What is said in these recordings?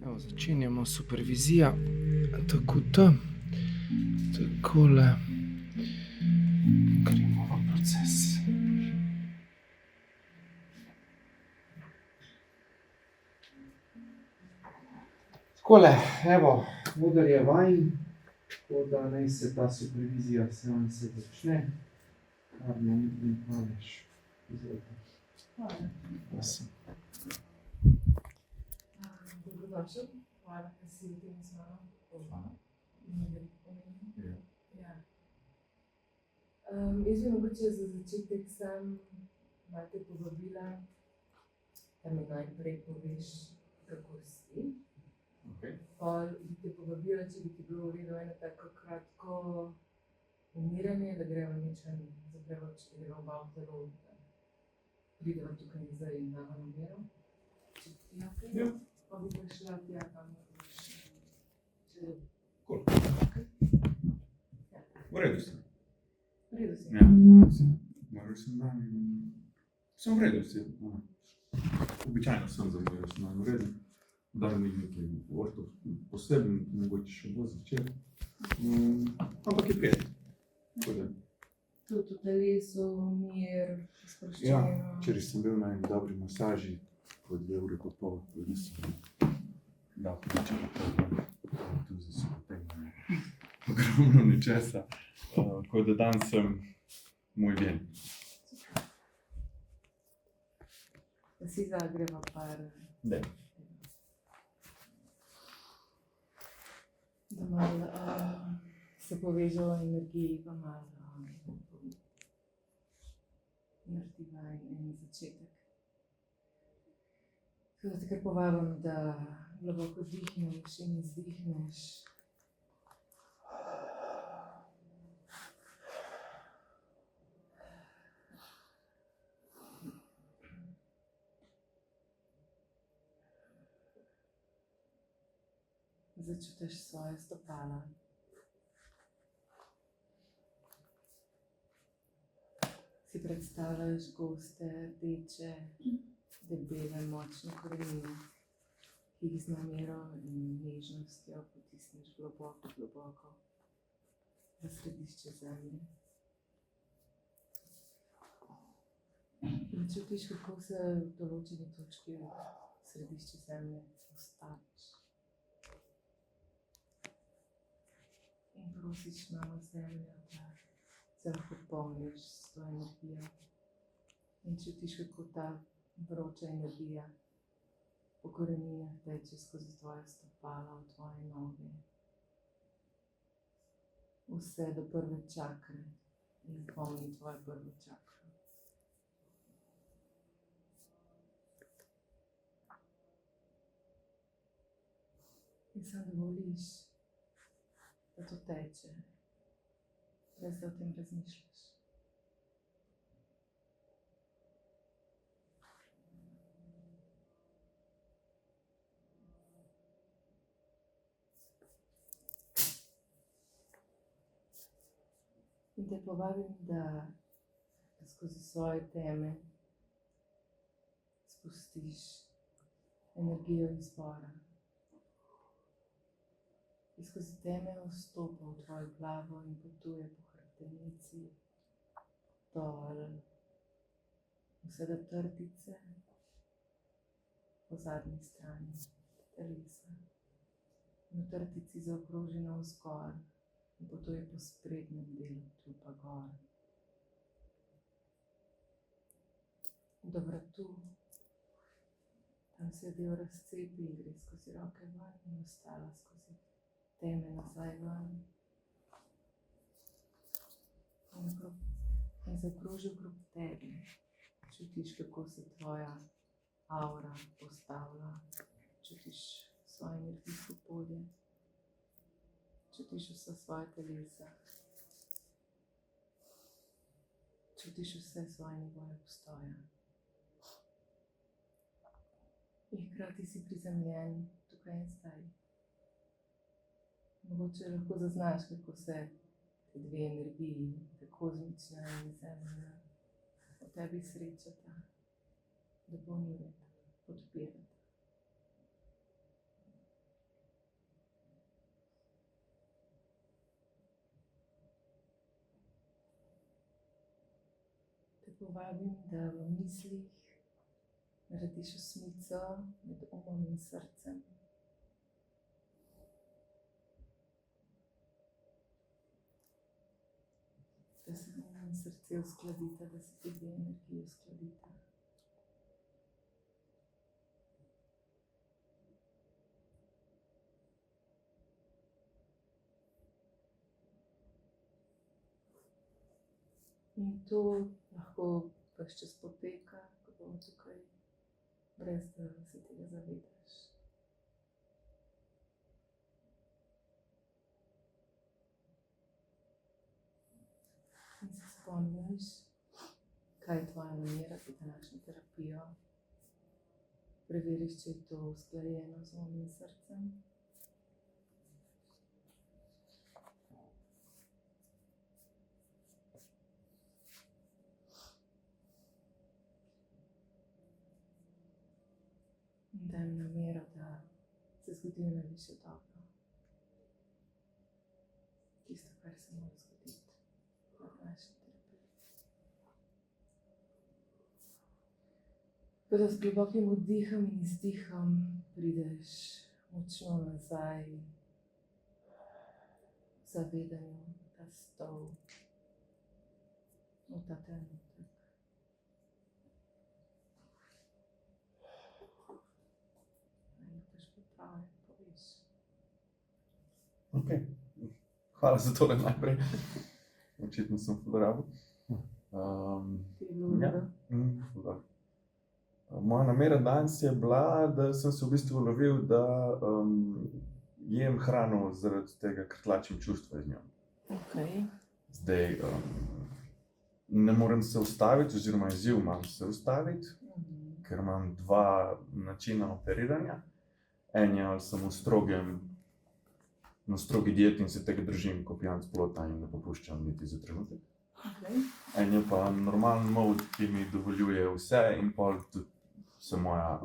Evo, začenjamo supervizija, tako da, takole, gremo v proces. Takole, evo, oder je vajin, tako da naj se ta supervizija seanse začne. Karlo, Aleš, izvolite. Hvala. Prosim. Dobrodošel. Hvala, da si v tem z mano. Hvala. Veliko pomeni. Ja. Jaz bi mogoče za začetek sam malo te povabila, da mi najprej poveš, kako si. Okay. Pol bi te povabila, če bi ti bilo v redu eno tako kratko umiranje, da gremo nečem zapravo, če te gremo malo zelo, da pridemo tukaj zdaj in damo namero. Če ti naprej? Ja. Pa bi prišla tja, kam boš. Cool. Ja. V redu sem. V redu si. Ja, moj rojstni dan. Sem v redu si. Običajno sem za moj rojstni dan v redu. Dan ni nekaj poseben, mogoče še bo začel. Ampak je prijetno. Tudi v telesu, mir, sproščeno. Ja, včeraj sem bil na eni dobri masaži, po 2 ure pa pol, ko nisem dal priča na to, tu se potegne ogromno nečesa. Tako da dan sem moj bien. Da si zagreva par. Dej. Da malo se povežejo energiji, pa malo narediva en začetek. Tako da te kar povabim, da globoko dihneš in izdihneš. Začutiš svoje stopala. Si predstavljaš goste, rdeče, debele, močne korenine, ki jih z namero in nežnostjo potisneš globoko, globoko v središče zemlje. In čutiš, kako se v določeni točki v središču zemlje ustaviš. In prosiš malo zemljo, da se lahko polniš s to energijo. In čutiš, kako ta vroča energija po koreninah teče skozi tvoje stopala, v tvoje noge. Vse do prve čakre in polni tvojo prvo čakro. In samo dovoliš, da to teče, brez da o tem razmišljaš. In te povabim, da skozi svoje teme spustiš energijo izbora. In skozi teme vstopa v tvojo glavo in potuje po hrbtenici, dol, vse do trtice, po zadnji strani telesa. In v trtici zaokroži navzgor in potuje po sprednjem delu trupa gor. Do vratu, tam se del razcepi in gre skozi roke ven in ostala skozi teme nazaj ven. In zaokroži okrog tebe. Čutiš, kako se tvoja aura postavlja. Čutiš svoje energijsko polje. Čutiš vse svoje telesa. Čutiš vse svoje nivoje obstoja. In hkrati si prizemljen tukaj in zdaj. Mogoče lahko zaznaš, kako se te dve energiji, ta kozmična in zemljina, v tebi srečata, dopolnjujeta, podpirata. povabim, da v mislih narediš osmico med umom in srcem. Da se um in srce uskladita, da se ti dve energiji uskladita. In to lahko ves čas poteka, ko bomo tukaj, brez da se tega zavedaš. In se spomniš, kaj je tvoja namera za današnjo terapijo. Preveriš, če je to usklajeno z umom in srcem. In daj mi namero, da se zgodi najvišje dobro. Tisto, kar se mora zgoditi na današnji terapiji. Ko da z globokim vdihom in izdihom prideš močno nazaj v zavedanju, v ta stol, v ta trenutek. Okay. Hvala za tole najprej. Očitno sem podrabil. Ti je bilo dobro? Moja namera danes je bila, da sem se v bistvu lovil, da jem hrano zaradi tega, ker tlačim čustva iz njo. Okay. Zdaj, ne morem se ustaviti, oziroma izziv imam se ustaviti, ker imam dva načina operiranja. En je, ali sem na strogi dieti in se tega držim kot pijanec plota in ne popuščam niti za trenutek. Okay. En je pa normalen mod, ki mi dovoljuje vse in pol tudi se moja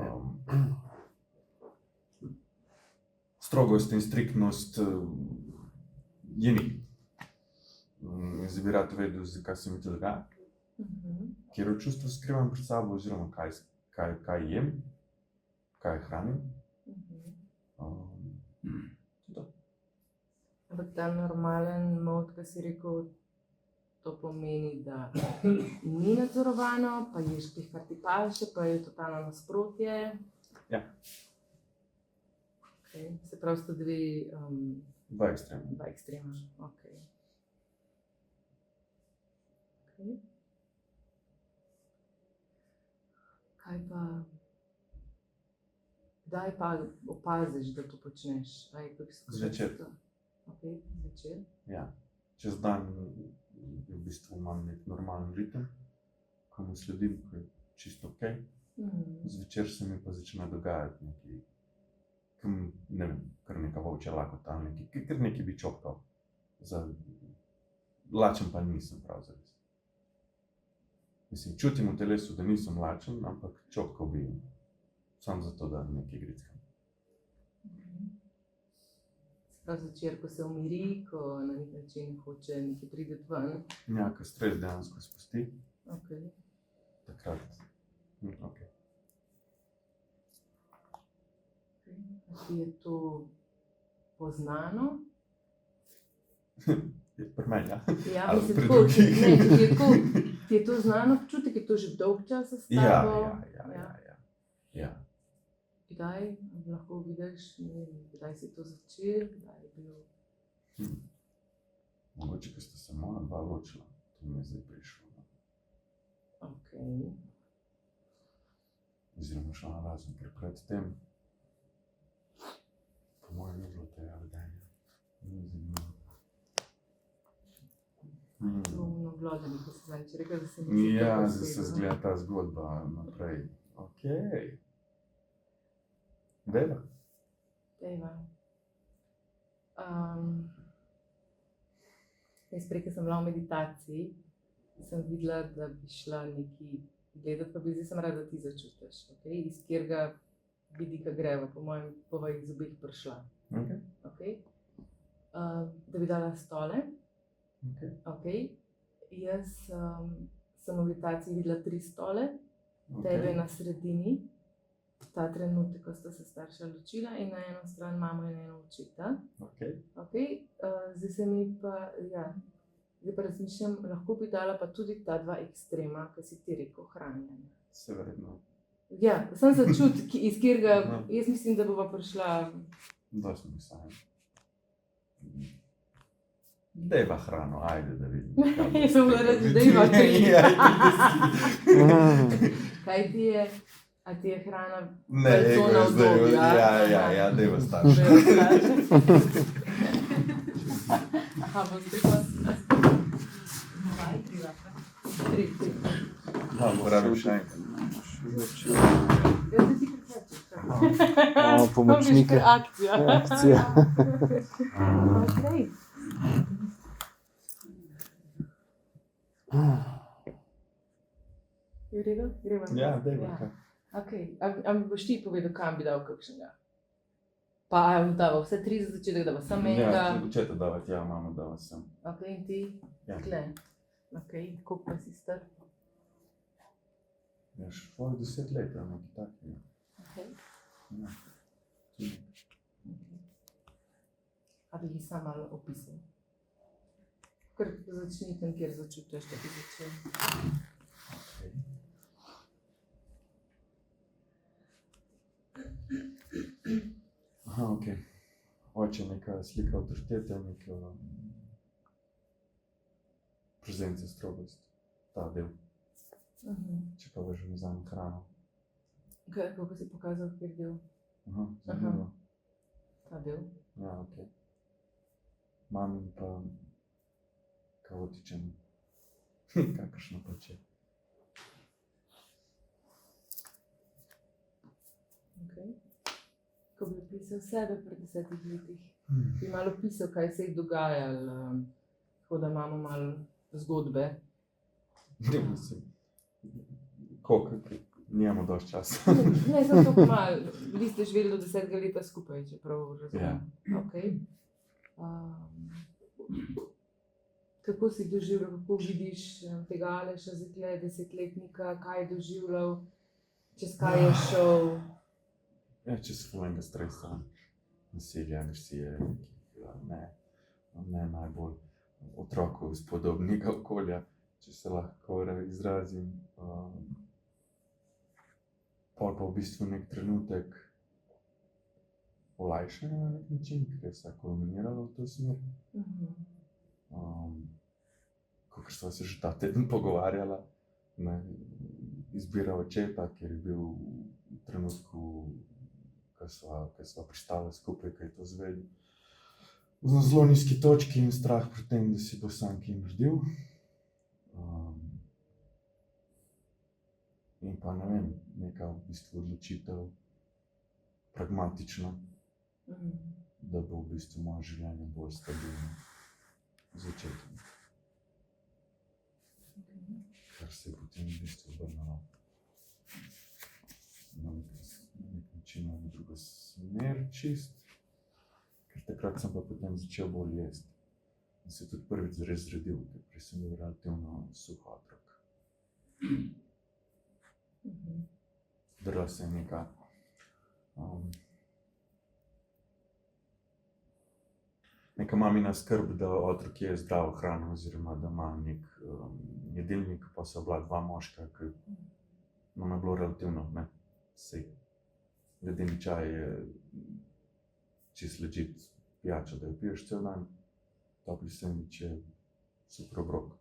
strogost in striktnost je ni. Zdaj bi rad vedel, zakaj se mi to dogaja, katero čustvo skrivam pred sabo, oziroma kaj jem, kaj hranim. Ampak ta normalen mod, ki si rekel, to pomeni, da ni nadzorovano, pa ješ tih, kar ti paše, pa je totalno nasprotje. Ja. Okay. Se pravi, sta Dva ekstrema. Dva ekstrema, okay. Okay. Kaj pa, kdaj pa opaziš, da to počneš? Zvečer. Okay, zvečer. Ja, čez dan v bistvu imam nek normalen ritem, ko mu sledim, ko je čisto ok. Zvečer se mi pa začne dogajati nekaj, ne vem, kar neka volčja lakota, kar nekaj bi čopkal. Lačen pa nisem prav zares. Mislim, čutim v telesu, da nisem lačen, ampak čopkal bi samo zato, da nekaj grickam. Prav zvečer, ko se umiri, ko na nek način hoče nekaj priti ven. Ja, ko stres dejansko spusti. Okay. Takrat, ok. Ti je to poznano? Pri meni, ja. Ja, Ali mislim, pri tako, drugih? ti je to znano, občutek je to že dolg časa s tabo? Ja. Kdaj lahko vidiš, kdaj si to začel, kdaj je bil? Mogoče, ko sta se moja dva ločila, to mi je zdaj prišlo. Ok. Oziroma šla na razen, ker pred tem, po mojem ni bilo tega vedenja. Ni zanimivo. To mnoglodani, ko se zanče rekel, da se mi Ja, zdaj se zgleda ta zgodba naprej. Ok. Deva. Jaz prej, ko sem bila v meditaciji, sem videla, da bi šla nekaj gledati, pa bi zdaj sem rada, da ti začutiš, okay? Iz katerega vidika greva, po mojem, bova iz obeh prišla. Okay? Da bi dala stole. Okay. Jaz sem v meditaciji videla 3 stole, tebe na sredini, ta trenutek, ko sta se starša ločila in na eno stran mamo in eno očeta. Okay. Okay. Zdaj se mi pa, zdaj pa razmišljam, lahko bi dala pa tudi ta 2 ekstrema, ki si ti rekel, hranjenje. Se verjetno. Ja, sem začut, iz katerega, jaz mislim, da bova prišla. Da smo sami. Dejva hrano, ajde da vidim. Jaz sem bila reči, dejva 3. Ja, Kaj ti je? A ti je hrana ne, persona udobja? Ja, dejva starši. Aha, bo zdaj pa. 3. Moram še enkrat. Ja, zdaj ti Imamo pomočnike. Akcija. Okay. Je v redu? Greva? Ja, dejva. kaj. Okay. A mi boš ti povedal, kam bi dal kakšnega? Pa a bom dal vse 3 za začetek, da bo samo enega. Ja, očeta davati, ja, mamo davati sem. Ok, in ti? Ja. Tle. Ok, koliko pa si star? Ja, šlo je 10 let, ali nekaj takega. Ok. Ja. A bi jih sam malo opisal? Kar začni tam, kjer začutiš, da bi začel. Okay. Aha, ok. Oče neka slika avtoritete, neka prezencija strogost, ta del. Če pa veš, ne znam hrano. Kako si pokazal, kjer del? Aha, zanimivo. Ta del? Ja, ok. Mamin pa kaotičen, kakršno pač je. Okay. Ko bi opisal sebe pred 10 letih, bi malo opisal, kaj se je dogajalo, tako da imamo malo zgodbe. Ne mislim, koliko, nimamo dosti časa. Ne, samo tako malo. Vi ste živeli do 10 leta skupaj, čeprav razumem. Ja. Okay. Kako si doživljal, kako vidiš tega Aleša zdaj 10-letnika, kaj je doživljal, čez kaj je šel? Ja, čez svojega stresa, nasilja, agresije, ne najbolj otrokov iz podobnega okolja, če se lahko izrazim. Pol pa v bistvu nek trenutek olajšanja na nek način, ker je vse kulminiralo v to smer. Kakor sva se že ta teden pogovarjala, izbira očeta, ker je bil v trenutku, ko sva pristala skupaj, ko je to zvedel, na zelo nizki točki in strah pred tem, da si bo sam kaj naredil. In pa ne vem, neka v bistvu odločitev, pragmatična, da bo v bistvu moje življenje bolj stabilno z očetom. Kar se je potem v bistvu obrnilo na nek način v drugo smer čist, ker takrat sem pa potem začel bolj jesti in se tudi prvič zares zredil, ker prej sem bil relativno suh otrok. Drla se je neka neka mamina skrb, da otrok je zdravo hrano oziroma da ima nek jedilnik, pa so bila 2 moška, ki nam je bilo relativno, ne, sej ledeni čaj je čist legit pijača, da jo piješ cel dan, topli sendvič je super obrok.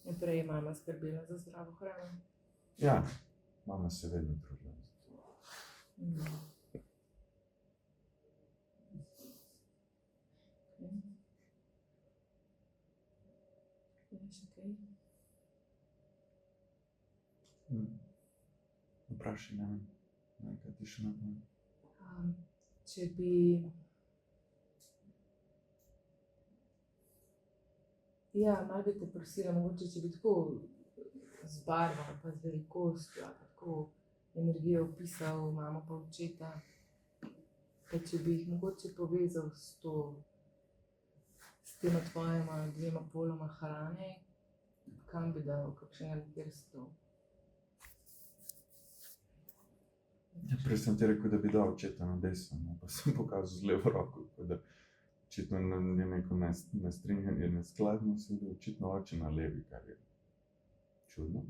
In prej je mama skrbela za zdravo hrano? Ja, mama se vedno trudila. Vprašaj, ne vem, kaj ti še napravim. Če bi... Ja, malo bi te prosila, mogoče, če bi tako z barvo ali pa z velikostjo ali pa tako energijo opisal mamo pa očeta, pa če bi jih mogoče povezal s tema tvojima 2 poloma hrane, Kam bi dal, kakšen prstov? Ja, prej sem ti rekel, da bi dal očeta na desno, no, pa sem pokazal z levo roko, tako da očitno je neko nestrinjanje, neskladnost, in da je očitno oče na levi, kar je čudno.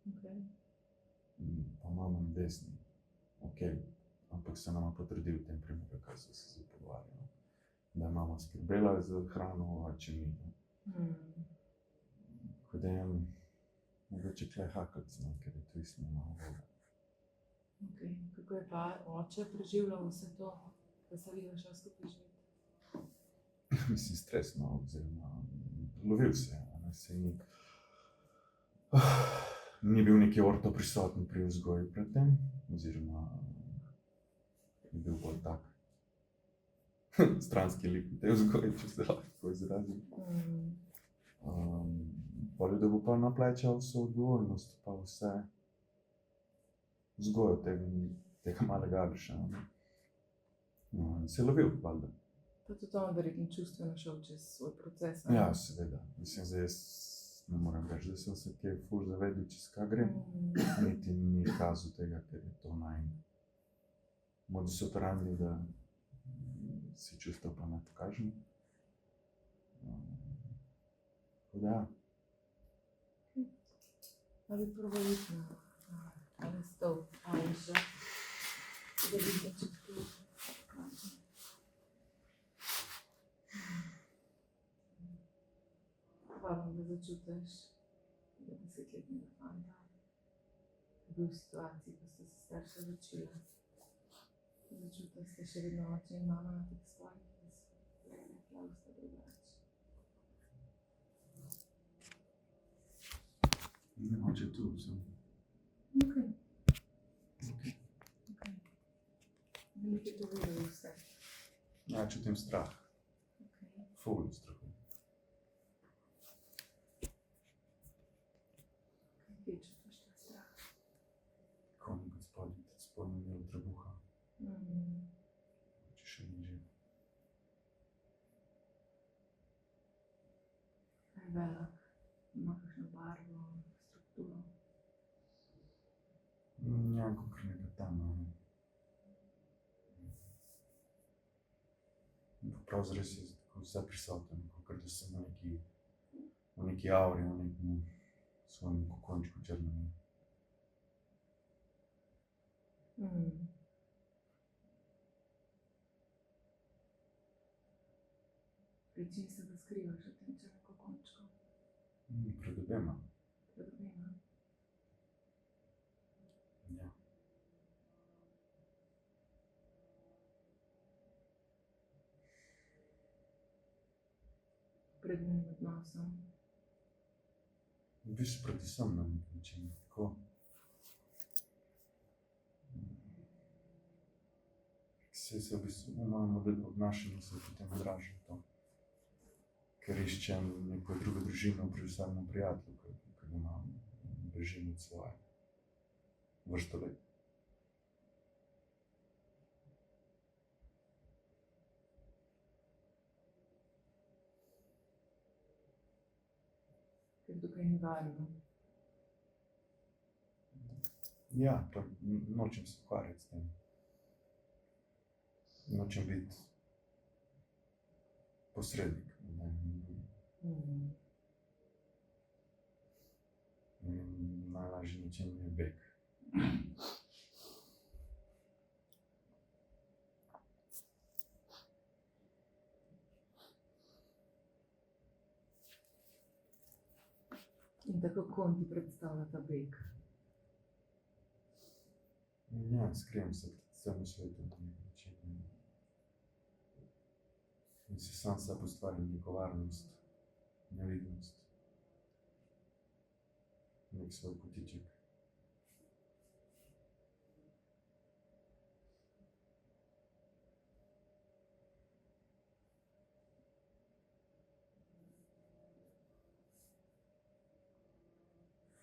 Okay. Pa mama na desni. Ok, ampak se nama potrdi v tem primeru, kar so se zdaj pogovarjali. Da je mama skrbela za hrano, oče ni. Tako da je mogoče klej hakati, no, ker je to isto malo voda. Okay. Kako je pa oče preživljal vse to, da se videl šel skupaj živeti? Mislim, stresno, oziroma lovil se je, ne, se ni bil neki orto prisoten pri vzgoji pred tem, oziroma je bil bolj tak stranski lik v tej vzgoji, če se lahko tako izrazim. Bolje, da bo pa naplačal vso odgovornost, pa vse vzgojo tega malega Aleša. Se je lovil, valjda. Pa tudi on verjetno čustveno šel čez svoj proces. Ja, seveda. Mislim, zdaj jaz ne morem reči, da sem se kje ful zavedel, čez kaj grem. Niti ni kazal tega, ker je to modus operandi, da si čustev pa ne pokažem. Tako da ja. Pa bi probali ali stol, ali že, da bi začetku. Hvala, da začutiš, da 10-letnega fanta je bil v situaciji, ko ste se starša začela. Začutila ste še vedno oče in mama na teh stvarih, ki so rekla, da ste drugače. Ne, oče tu, sem. Okay. Veliko je to vedel vse. Ja, čutim strah. Okay. Ful strahu. Kaj čutiš ta strah? Konj kot spodnji del trebuha. Če še ni živ. Kaj je velik? Ima kakšno barvo, strukturo? Ja, kakor nekaj tam. Prav zares je tako vse prisoten, kakor da sem v neki auri, v nekem svojem kokončku črnem. Pred čim se ga skrivaš v tem črnem kokončku? Pred obema. Pred obema? Ja. Pred njim odnosom? V bistvu predvsem na nek način, tako. Se v bistvu v mojem obnašanju se potem odraža to. Ker iščem neko drugo družino pri vsakemu prijatelju, ker imam bežim od svoje vrsto let. Ker tukaj ni varno. Ja, pa nočem se ukvarjati s tem. Nočem biti posrednik. Najlažji način je beg. In tako kako ti predstavlja ta beg? Ja, skrijem se pred celem svetu na nek način. In si sam sebi ustvarim neko varnost, nevidnost, nek svoj kotiček.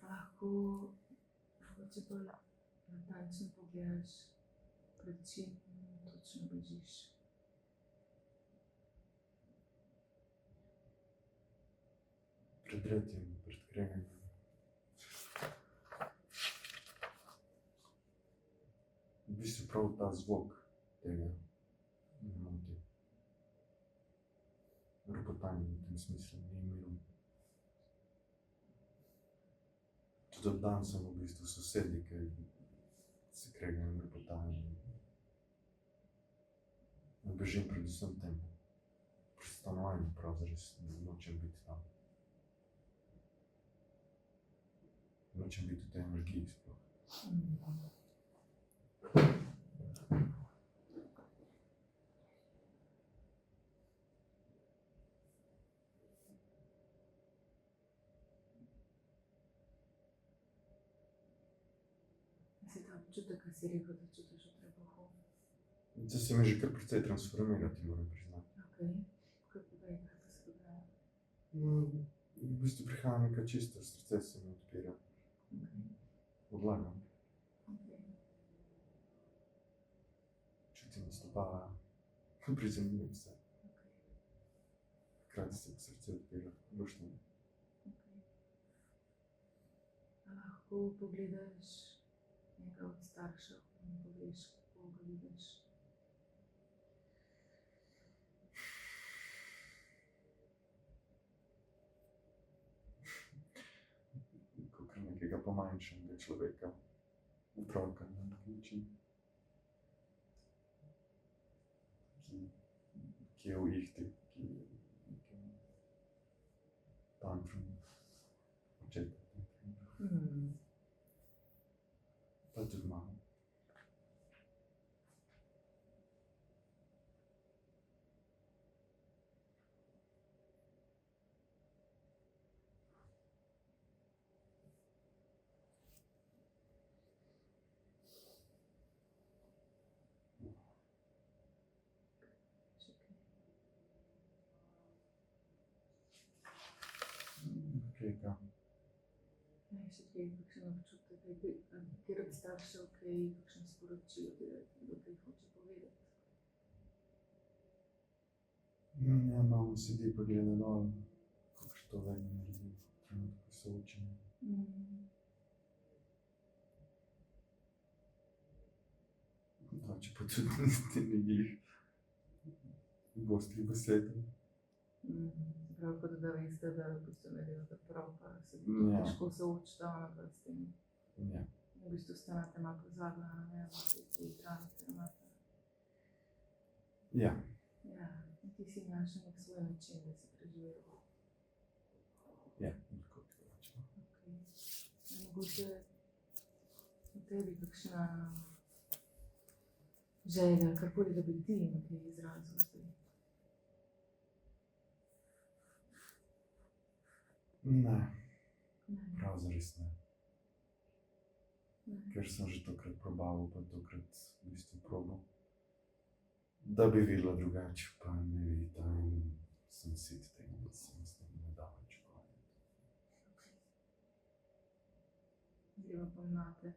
Lahko mogoče bolj natančno pogledaš, pred čim točno bežiš. Pred retjem, pred Skreganje. V bistvu prav ta zvok tega me moti. Ropotanje v tem smislu, ni miru. Tudi od dan sem v bistvu sosedi, ki se kregajo in ropotajo. Bežim predvsem temu. Pri stanovanju prav zares nočem biti tam. Nočem biti v tej energiji sploh. Si ta občutek, ki si rekel, da čutiš v trebuhu? Zdaj se mi že kar precej transformirati, moram priznati. Ok. Kaj povej, kaj to se dogaja? V bistvu prihaja neka čista, srce se mi odpira. Odlagam. Ok. Čutim stopala, prizemljujem se. Hkrati se srce odpira, luštno. A lahko pogledaš nekaj od staršev in poveš, kako ga vidiš? Kakor nekega pomanjšanega človeka, otroka na nek način. Ki je v ihti, ki je v nekem tantrumu, očeta tantrumu. Pa tudi mama. Okej, Ja, še kaj, kakšen občutek, kjer od staršev kaj, kakšno sporočilo ti do kaj hoče povedati? Ja, mama sedi pa gleda dol, kakor to vedno naredi, v trenutku se učim. Oče pa tudi s temi glih gostrih besed. Prav kot da veste, da v bistvu ne delate prav, pa se Ja. težko soočita ona pa s tem. Ja. V bistvu sta na te malo pozabljena, ne, te tranice imate. Ja. Ja, in ti si našel nek svoj način, da si preživel. Ja, lahko tako rečemo. Okay. Mogoče v tebi kakšna želja, karkoli da bi ti nekaj izrazil zdaj. Ne, Ne. prav zares ne. Ne. Ker sem že tokrat probaval, pa tokrat v bistvu probal. Da bi videla drugače, pa ne vidita in sem sit tega, da se mi s tem ne da več ukvarjati. Gremo pa imate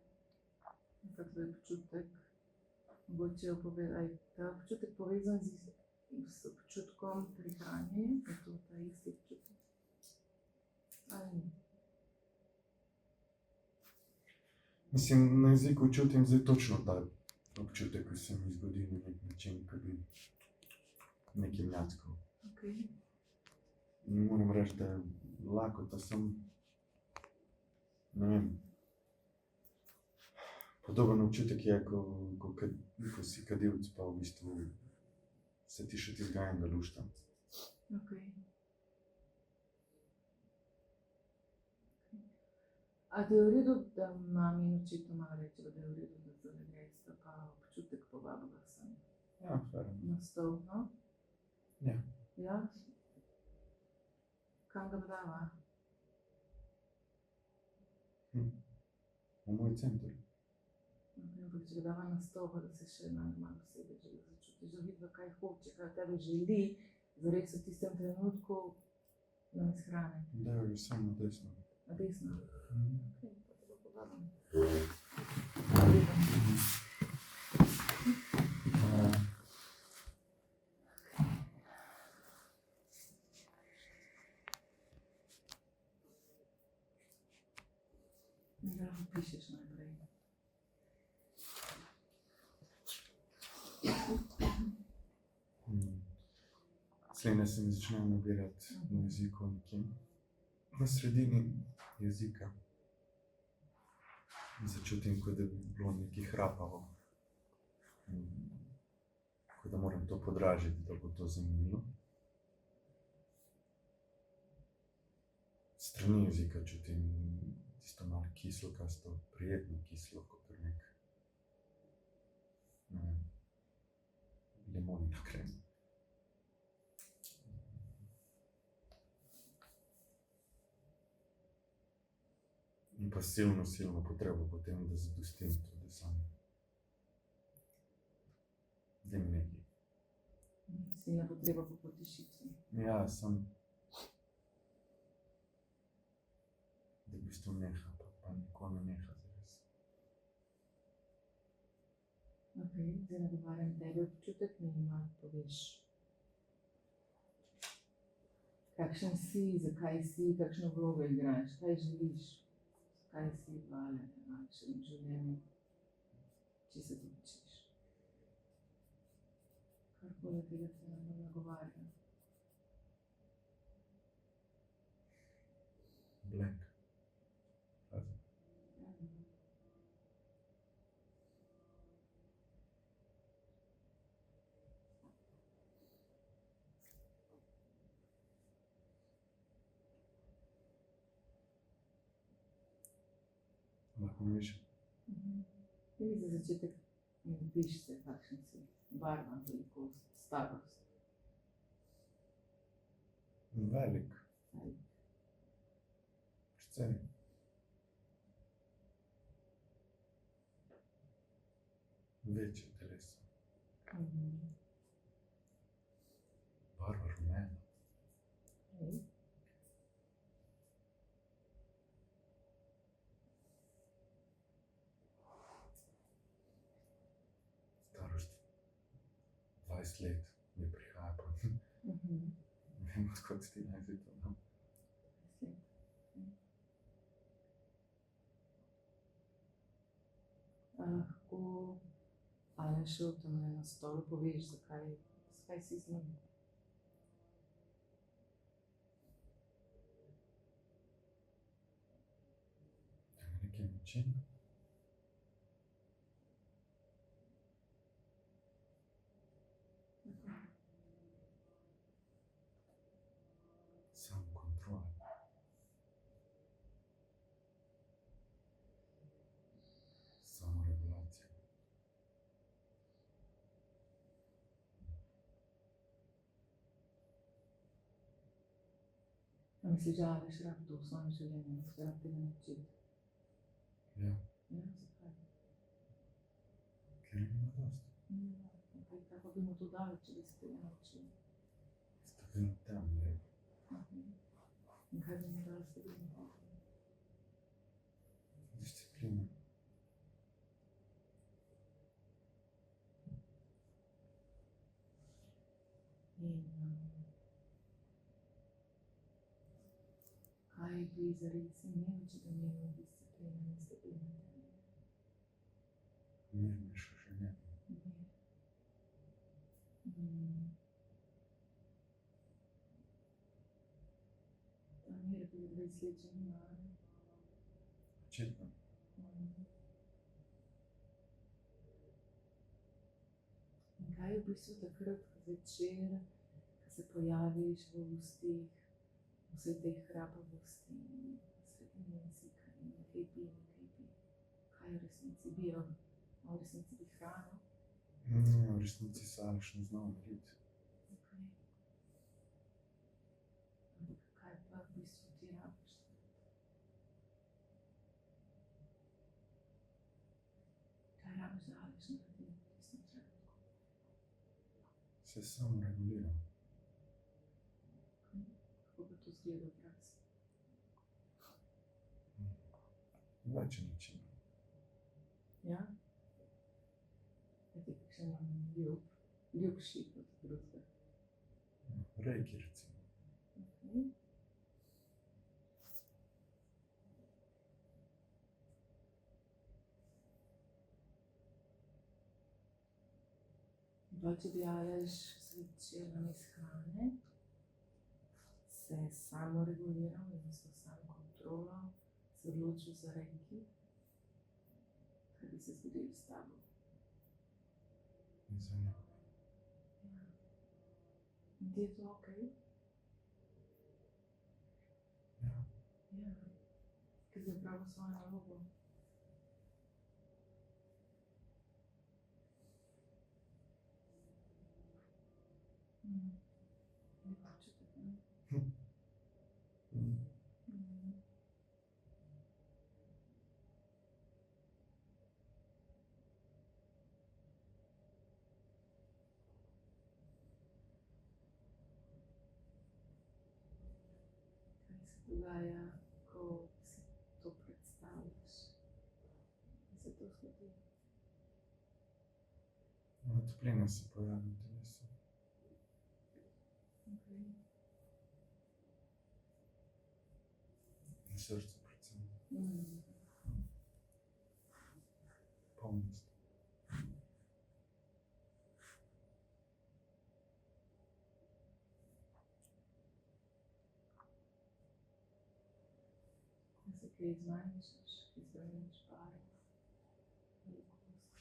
nekak tvoj občutek. Mogoče povedaj, ta občutek povezan s občutkom prihranjanja, je to ta isti občutek? Ali ni? Mislim, na jeziku čutim zdaj točno ta občutek, ko se mi zgodi na nek način, ko bi nekaj mljackal. Okay. Moram reči, da je lakota sem, ne vem, podoben občutek je, ko si kadilc, pa v bistvu se ti še tizga enega lušta. Okay. A da je v redu, da mami in očetu malo rečeva, da je v redu, da zdaj gresta pa občutek povabila sem Ja, fair. na stol, no? Ja. Ja? Kam ga dava? V moj center. Ampak če ga dava na stol, pa da se še malo sedež, da začutiš, da vidva kaj hoče, kaj od tebe želi, zares v tistem trenutku names hrane. Da je samo desno. Na desno. Mhm. Okay, pa te bo povabim. Povabim. Zdaj lahko pišeš naprej. Slednje se mi začne nabirati na jeziku nekje. Na sredini jezika. Začutim, kot da bi bilo nekaj hrapavo. Kot da moram to podražiti, da bo to zanimivo. Strani jezika čutim tisto malo kiselkasto, prijetno kislo, kot nek limonina krema. In pa silno potrebo potem, da zadostim to, da sam. Da mi nekaj. Silna potreba po potišitvi. Ja, sem. Da v bistvu neha, pa nikoli ne neha zares. Ok, zdaj nagovarjam tebe občutek, mi malo poveš. Kakšen si, zakaj si, kakšno vlogo igraš, kaj želiš? Kaj si vale, kakšen v življenju, če se to učiš. Karkoli tega se nam nagovarja. Blank. Lahko mi više. Ili za začetek piš se, kakšen si, barva, velikost, starost. Velik. Precej. Večje teleso. Barva rumena. Starost 20 let mi prihaja pa. Ne vem, odkot ti najzi to dam. Lahko Alešu tamle na stolu poveš, zakaj si z njim. Na neki način. Samokontrola. Samoregulacija. A misliš, da Aleš rab to v svojem življenju, se rab tega naučiti? Ja, Ja, zakaj? ker ima dosti. Kaj pa bi mu to dali, če bi se tega naučil? Stabilno tam je. In kaj bi mu dali stabilno? Disciplina. In kaj bi zares imel, če bi imel disciplino in stabilno temelje? Mirnejše življenje. Ta mir bi 20 let že nima. Očitno. In kaj je v bistvu takrat zvečer, ko se pojaviš v ustih, vse te hrapavosti, sredine jezika in nekaj bi, kaj v resnici bi, v resnici bi hrano? Ne, v resnici se Aleš ne zna umiriti. Ampak kaj pa v bistvu ti rabiš? Kaj rabiš, da Aleš naredi v tistem trenutku? Se samo regulira. Kako bi to izgledalo v praksi? Več načinov. Ja? Je ti kakšen ljubši kot drugega? Reiki recimo. Pa če objavljaš zvečerami iz hrane, se samo reguliral in s to samo kontrolo se odločil za reiki, kaj bi se zgodilo s tabo. In za njo. Ja. In ti je to okej? Ja. Ja. Ker si opravil svojo nalogo. Lep občutek, ne? Mm. Kaj se dogaja, ko si to predstavljaš? Kaj se to zgodi? Toplina se pojavi v telesu. Okay. Na srcu predvsem. Polnost. Da se kaj zmanjšaš, ki spremeniš barvo, velikost.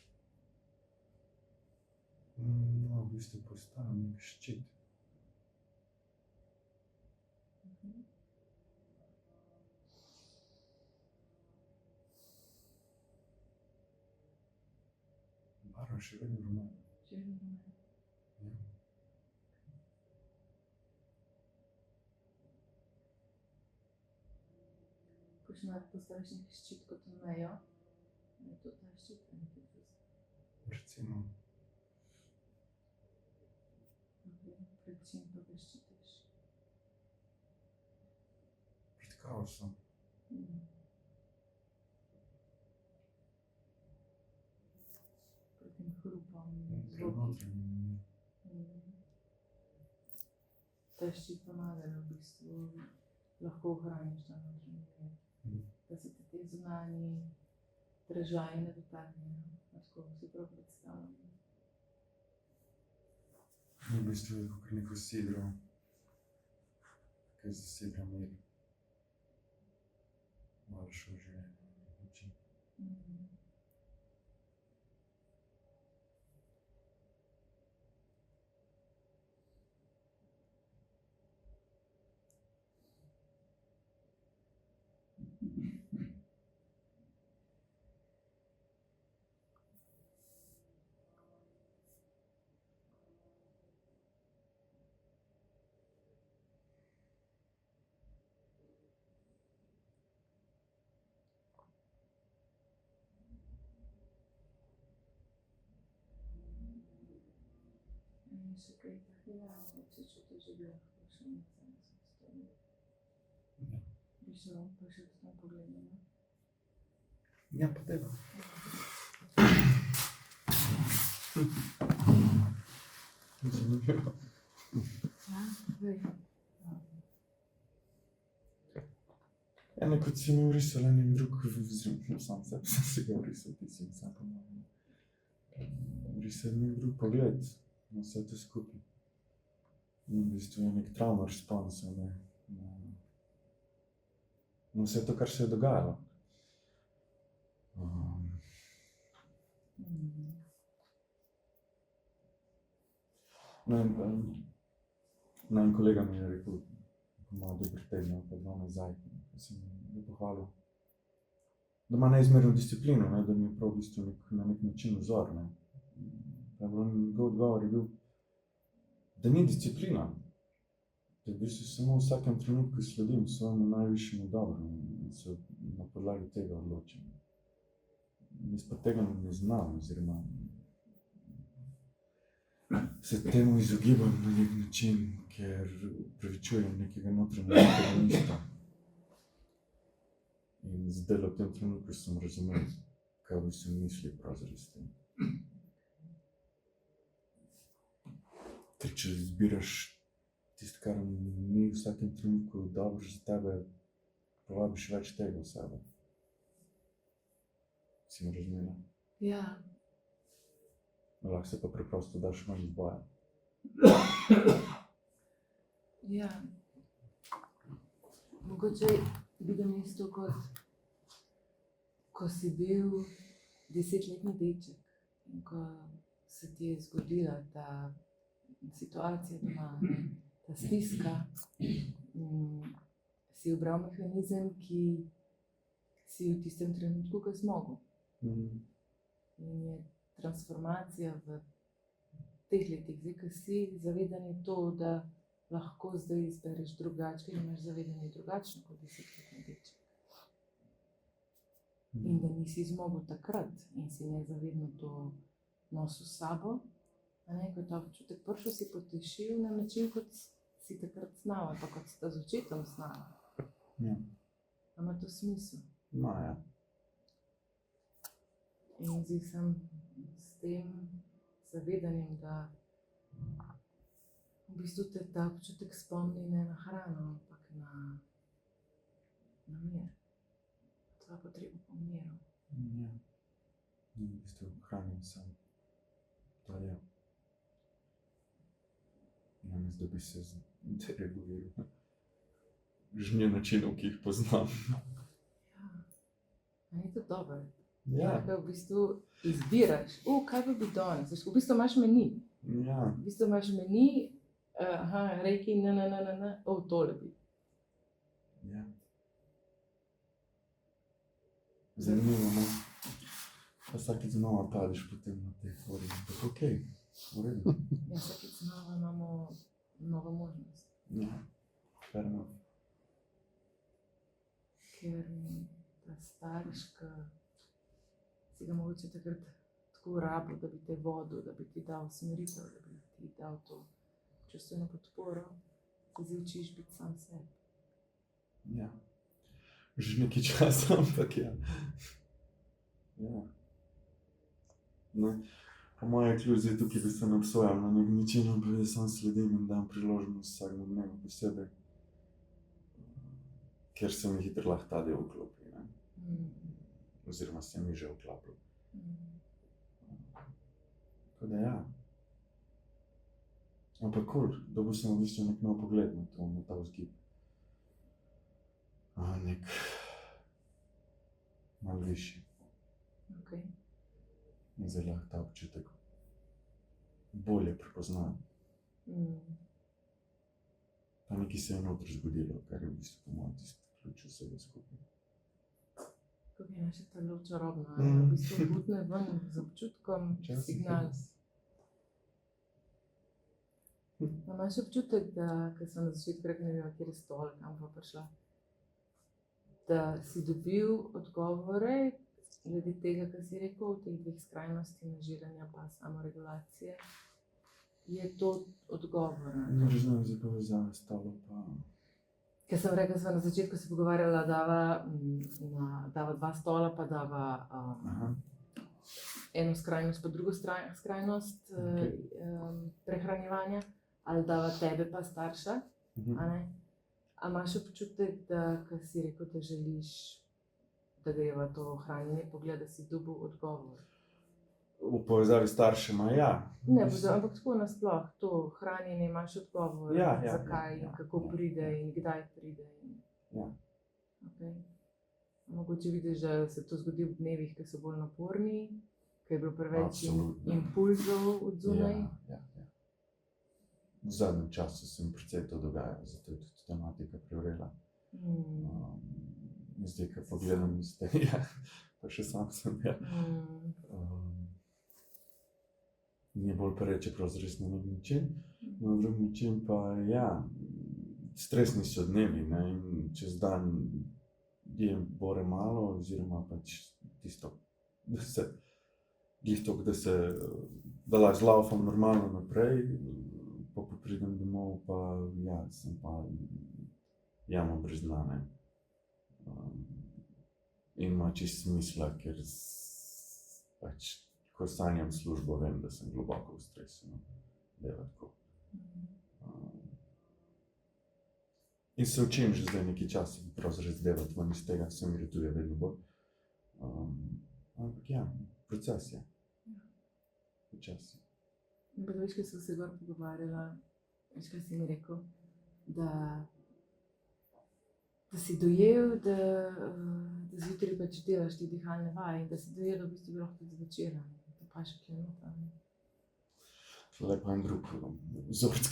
No, v bistvu postanem nek ščit. Barva še vedno rumena. Še vedno rumena. Ja. Ko še nekaj postaviš nek ščit kot mejo, je to ta ščit, a nekaj drugega. Recimo, Pred čim pa ga ščitiš? pred kaosom. Pred tem hrupom, Pred zvoki. notranjim mirom. Ta ščit pomaga, da v bistvu lahko ohraniš ta notranji mir. Da se ti te zunanji držaji ne dotaknejo. Tako si prav predstavljam. V bistvu je kot neko sidro, ki zasidra mir. Malo še v življenju na nek način. In še kaj takega, če čutiš, da bi lahko šel nazaj na samostojno. Ja. Bi šel pa še tam pogledal. Ja, pa deva. Zanimivo. Ja, vej. Eno, kot si mi vrisal enim drug, sam sebi sem si ga vrisal, ti si mi sam pomagal. Vrisal enim drug pogled na vse to skupaj. In v bistvu je nek trauma responsa na vse to, kar se je dogajalo. En kolega mi je rekel, malo dober teden, pa 2 nazaj, ko sem ga pohvalil, da ima neizmerno disciplino, ne, da mi je prav v bistvu na nek način vzor. Ne. Njegov odgovor je bil, da ni disciplina, da v bistvu samo v vsakem trenutku sledim svojemu najvišjemu dobremu in se na podlagi tega odločim. Jaz pa tega ne znam, oziroma se temu izogibam na nek način, ker upravičujem nekega notranjega antagonista. In zdaj v tem trenutku sem razumel, kaj bi se mislil pravzaprav s tem. Ker če izbiraš tisto, kar ni v vsakem trenutku dobro za tebe, povabiš več tega v sebe. Si me razumela? Ja. lahko se pa preprosto daš manj boja. Ja. Mogoče vidim isto kot, ko si bil 10-letni deček in ko se ti je zgodila ta situacija doma, ne, ta stiska, si ubral mehanizem, ki si v tistem trenutku ga zmogel. In je transformacija v teh letih, zdaj, ko si zavedanje to, da lahko zdaj izbereš drugače, ker imaš zavedanje drugačno kot 10-letni deček. In da nisi zmogel takrat in si nezavedno to nosil s sabo, a ne, ko ta občutek prišel, si potešil na način, kot si takrat znal, ali pa kot sta z očetom znal. Ja. A ima to smisel? No, ja. In zdaj sem s tem zavedanjem, da v bistvu te ta občutek spomni ne na hrano, ampak na mir. Tvoja potreba po miru. Ja. In v bistvu hranim sam. To je. Namesto da bi se dereguliral. Žnje načinov, ki jih poznam. Ja. A ni to dobro? Ja. Ko v bistvu izbiraš, kaj pa bi danes? V bistvu imaš meni. Ja. V bistvu imaš meni, reiki, tole bi. Ja. Zanimivo, no. Pa vsakeč znova padeš potem na te fore. Ampak okej, v redu. Ja, vsakeč znova imamo novo možnost. Ja, fair enough. Ker ta starš, ki si ga mogoče takrat tako rabil, da bi te vodil, da bi ti dal smeritev, da bi ti dal to čustveno podporo, se zdaj učiš biti sam sebi. Ja. Že nekaj časa, ampak ja. Ja. Ne. Po moje kljub zdaj tukaj bi se ne obsojal na nek način, ampak jaz sam sledim in dam priložnost vsakemu dnevu posebej. Ker se mi hitro lahko ta del vklopi, ne. Oziroma se mi že vklapil. Tako da ja. Ampak cool, dobil sem v bistvu nek nov pogled na to, na ta vzgib. Nek malo višji. Okay. In zdaj lahko ta občutek bolje prepoznam. Pa nekaj se je notri zgodilo, kar je v bistvu po mojem tisti ključ vsega skupaj. Kako je naše telo čarobno, v bistvu butne ven z občutkom, signal. Imaš občutek, da, ko sem na začetku rekla, ne vem, kjer je stol, kam pa prišla, da si dobil odgovore glede tega, kar si rekel, v teh dveh skrajnosti nažiranja pa samoregulacije. Je to odgovor na to? Ne razumem za povezave s tolo pa... Ker sem rekla, sva na začetku se pogovarjala, dava dva stola, pa dava eno skrajnost pa drugo skrajnost prehranjevanja, ali dava tebe pa starša, a ne? A imaš občutek, da, ko si rekel, da želiš, da greva to hranjenje pogled, da si dobil odgovor? V povezavi s staršema, ja. Ne, ampak tako nasploh, to hranjenje imaš odgovor, zakaj in kako pride in kdaj pride. Ja. Okay. Mogoče vidiš, da se to zgodi v dnevih, ki so bolj naporni, ki je bilo preveč impulzov od zunaj. Ja. V zadnjem času se mi precej to dogaja, zato je tudi tematika prevrela. In zdaj, ko pogledam iz tega, pa še sam sem, ja. Mi je bolj pereče pravzaprav na nek način, na drug način pa ja, stresni so dnevi, ne, in čez dan jem bore malo, oziroma pač tisto, da lahko zlaufam normalno naprej, pa pridem domov, pa ja, sem pa jamo brez dna, ne. In ima čisto smisla, ker pač, ko sanjam službo, vem, da sem globoko v stresu, no, dela tako. In se učim že zdaj nekaj časa, pravzaprav zdevati ven iz tega, se mi ratuje vedno bolj. Ampak ja, proces je. počasi. Pa veš, kaj sem se gor pogovarjala, veš, kaj si mi rekel, da si dojel, da zjutraj pač delaš te dihalne vaje in da si dojel, da v bistvu bi lahko tudi zvečer, da pa še kaj nota. Šele pa en drug vzorc,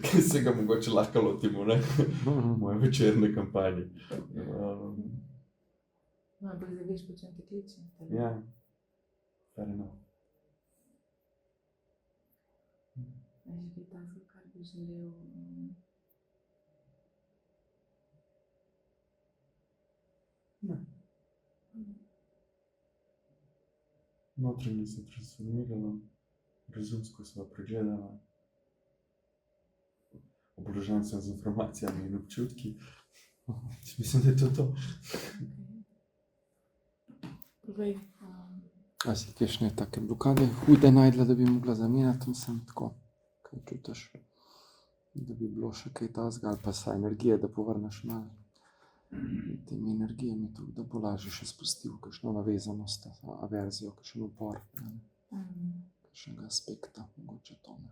ki se ga mogoče lahko lotimo, ne? Moje večerne kampanje. No, ampak zdaj veš, po čem te kliče. Ja, fair enough. A je že kaj takega, kar bi želel? Ne. Notranje se je transformiralo, razumsko smo pregledali. Oborožen sem z informacijami in občutki. Mislim, da je to to. Povej. A si kakšne take blokade hude najdla, da bi mogla zamenjati, mislim, tako, kaj čutiš, da bi bilo še kaj takega, ali pa saj energije, da povrneš malo temi energijami, tako da bo lažje še spustil kakšno navezanost, averzijo, kakšen upor, kakšnega aspekta, mogoče to ne.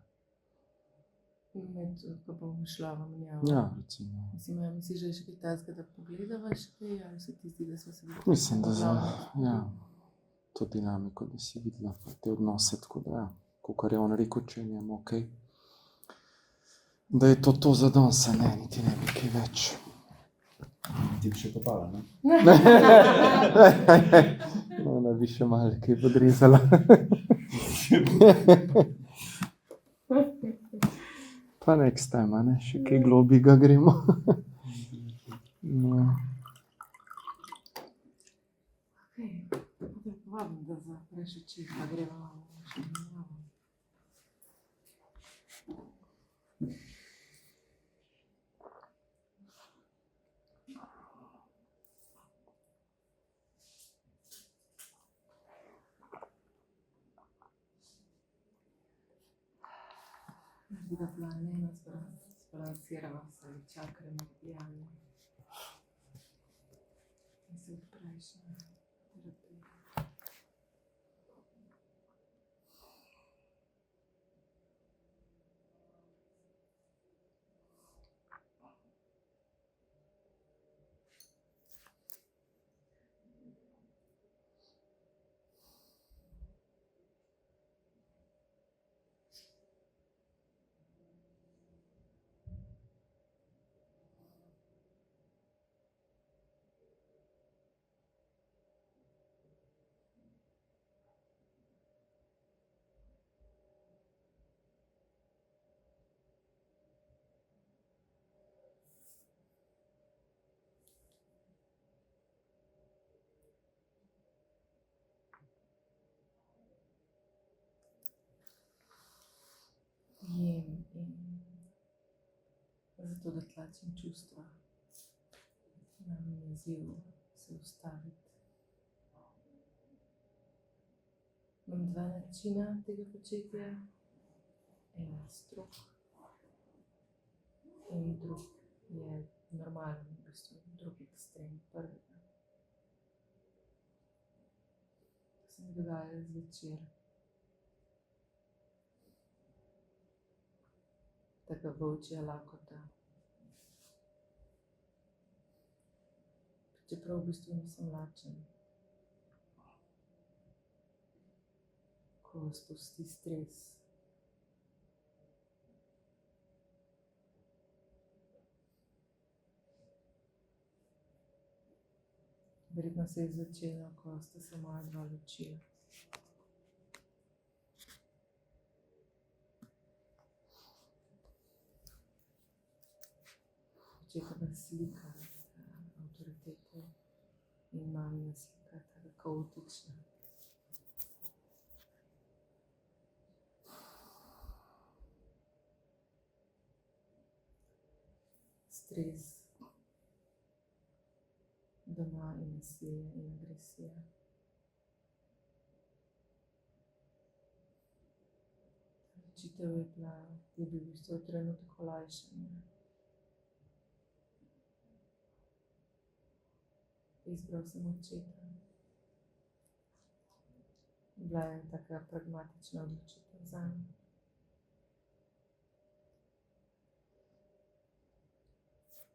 Med, ko bom šla v menjavo. Ja, recimo. Misliš, da je še kaj takega, da pogledava še kaj, ali se ti zdi, da so se videli? Mislim, da za, ja, to dinamiko, da si videla te odnose, tako da ja, kakor je on rekel, če je njemu okej, da je to za danes, ne, niti ne bi kaj več. Ti bi še kopala, ne? Ona bi še malo kaj podrezala. Pa next time, a ne, še kaj globjega gremo. No. Okej, potem povabim, da zapreš oči, pa greva še menjavo. Narediva plan, zbalansirava se čakre meridiane. In se odpreš na terapijo. In zato, da tlačim čustva, imam izziv se ustaviti. Imam dva načina tega početja. En je strog in drug je normalen, v bistvu drug ekstrem prvega. To se mi dogaja zvečer. Taka volčja lakota. Čeprav v bistvu nisem lačen. Ko spusti stres. Verjetno se je začelo, ko sta se moja dva ločila. Očetova slika avtoritete in mamina slika, taka kaotična. Stres doma in nasilje in agresija. Odločitev je bil v bistvu trenutek olajšanja. Izbral sem očeta. bila ena taka pragmatična odločitev zame.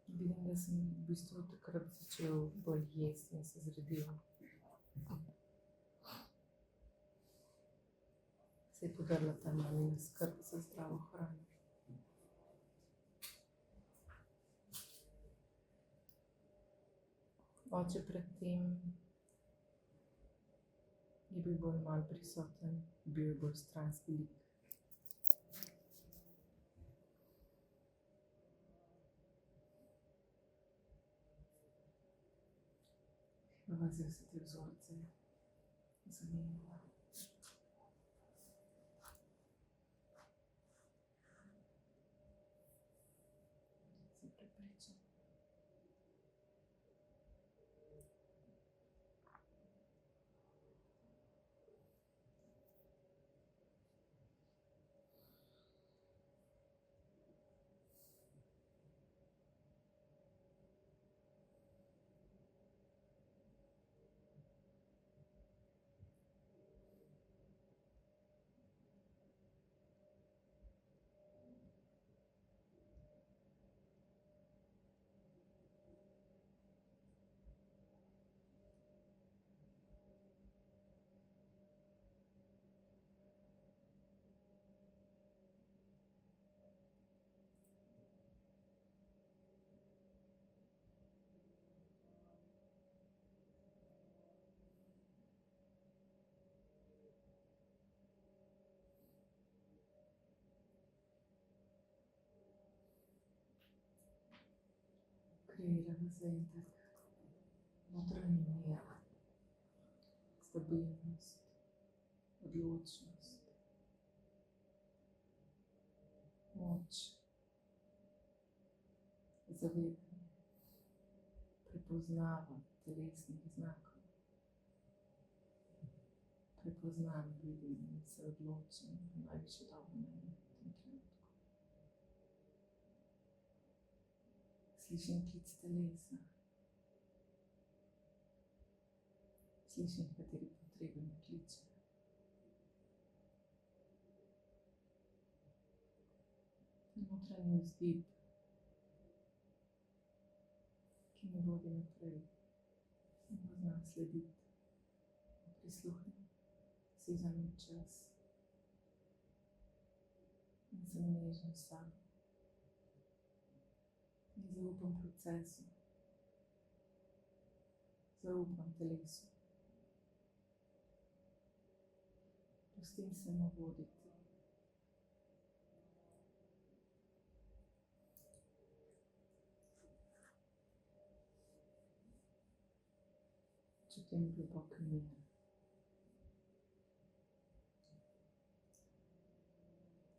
Vidim, da sem v bistvu takrat začel bolj jesti in se zredil. Se je podrla ta mamina skrb za zdravo hrano. Oče predtem je bil bolj malo prisoten, bil je bolj stranski lik. Navazil se te vzorce zamenjala. Si prepričan. Kreiramo zaenkrat notranji mir, stabilnost, odločnost, moč, zavedanje, prepoznava telesnih znakov. Prepoznam, vidim in se odločim najvišje dobro meni v tem trenutku. Slišim klic telesa. Slišim, kateri potrebe me kliče. Notranji vzgib, ki me vodi naprej in ga znam slediti. Prisluhnem, si vzamem čas in sem nežen s sabo. In zaupam procesu, zaupam telesu. Pustim se mu voditi. Čutim globok mir.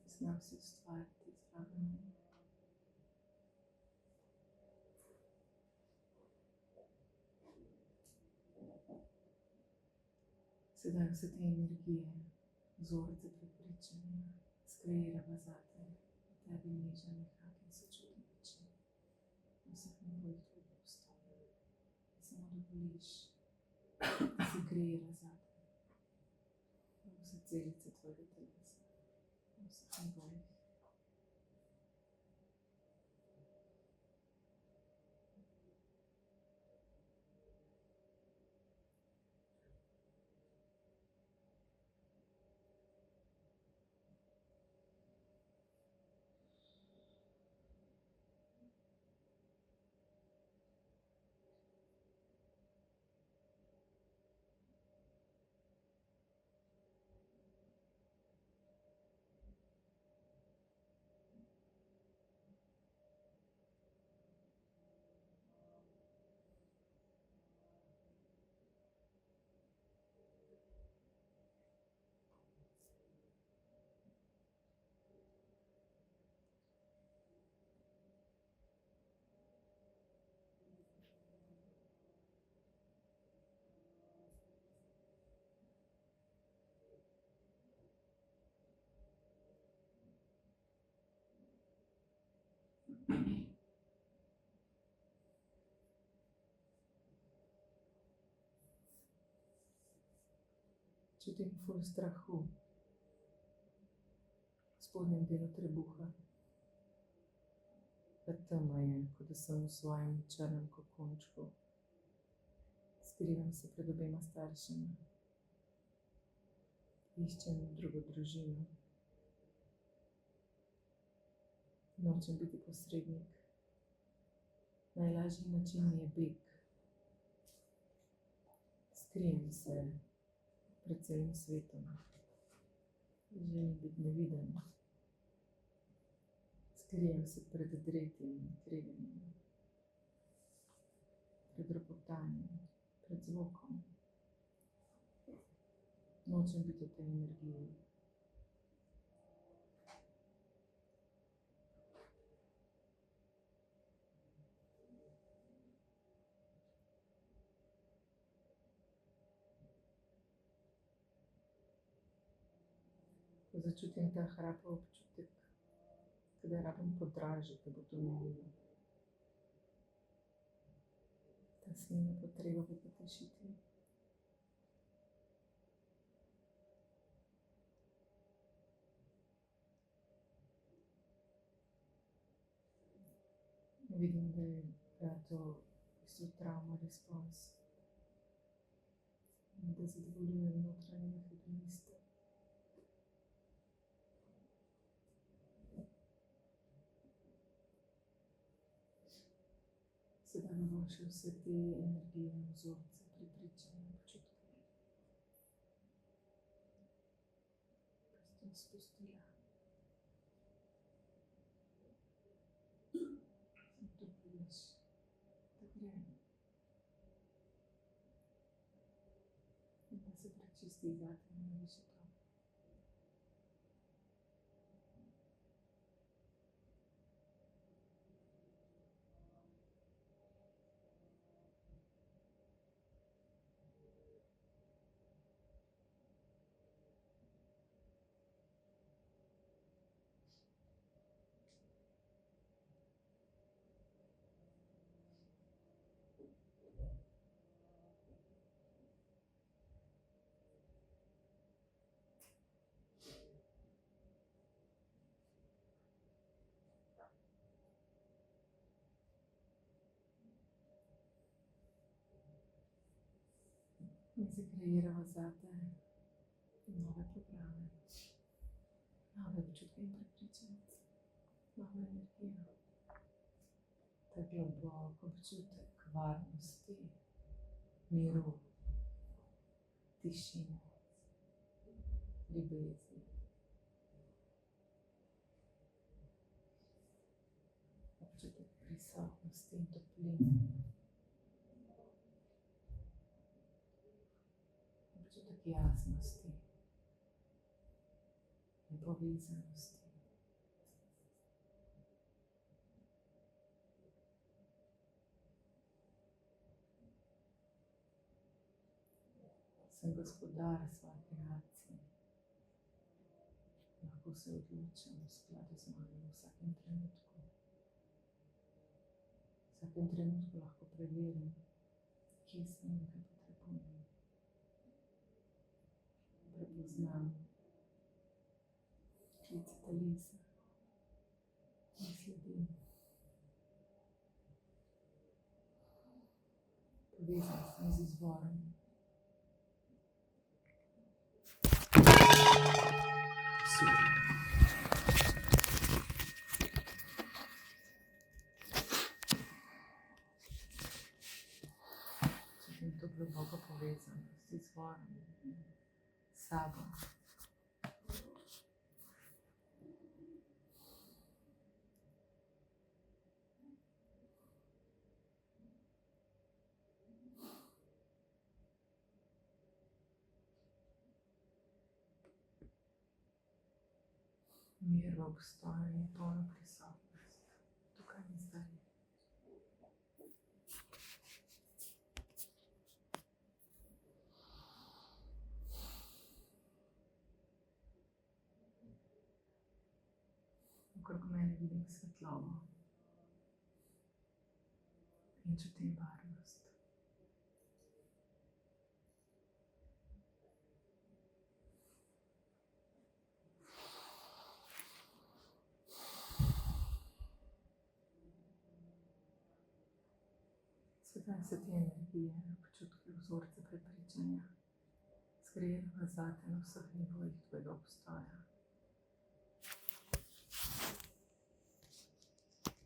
Znam si ustvariti zraven me. Sedaj vse te energije, vzorce prepričanja, skreirava zate, v tebi neža nekak in sočuten način. Na vseh nivojih tvojih postoja. Samo dovoliš, da se kreira zate. Vse celice tvojega telesa. Na vseh nivojih. Čutim ful strahu v spodnjem delu trebuha. Ta tema je, kot da sem v svojem črnem kokončku. Skrivam se pred obema staršema. Iščem drugo družino. Nočem biti posrednik. Najlažji način je beg. Skrijem se pred celim svetom. Želim biti neviden. Skrijem se pred dretjem in tveganjem. Pred ropotanjem, pred zvokom. Nočem biti v tej energiji. Ko začutim ta hrapav občutek, kadar rabim podražiti, da bo to minilo. Ta silna potreba po potešitvi. Vidim, da je to v bistvu trauma respons. In da zadovoljujem notranjega hedonista. Sedaj bomo še vse te energije, vzorce, prepričanja, občutke. Pustim spustila. In to vidiš, da gre. In da se prečisti zate in nareši to. In se kreirava zate nove programe, nove občutke in prepričanja, novo energijo. Ta globok občutek varnosti, miru, tišine, ljubezni. Občutek prisotnosti in topline. Občutek jasnosti in povezanosti. Sem gospodar svoje kreacije. Lahko se odločam v skladu z mano v vsakem trenutku. V vsakem trenutku lahko preverim, kje sem in kaj potrebujem. Prepoznam klice telesa in sledim. Povezan sem z izvorom. Čutim to globoko povezanost z izvorom, s sabo. Mir v obstoju in polno prisotnost, tukaj in zdaj. Okrog mene vidim svetlobo in čutim varnost. Sedaj se te energije, občutki, vzorce prepričanja zgrejejo zate na vseh nivojih tvojega obstoja.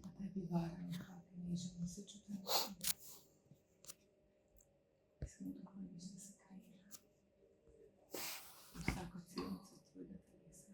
Na tebi varen, hvapi, nežen in sočuten. Samo dovoljiš, da se kreira vsako celico tvojega telesa.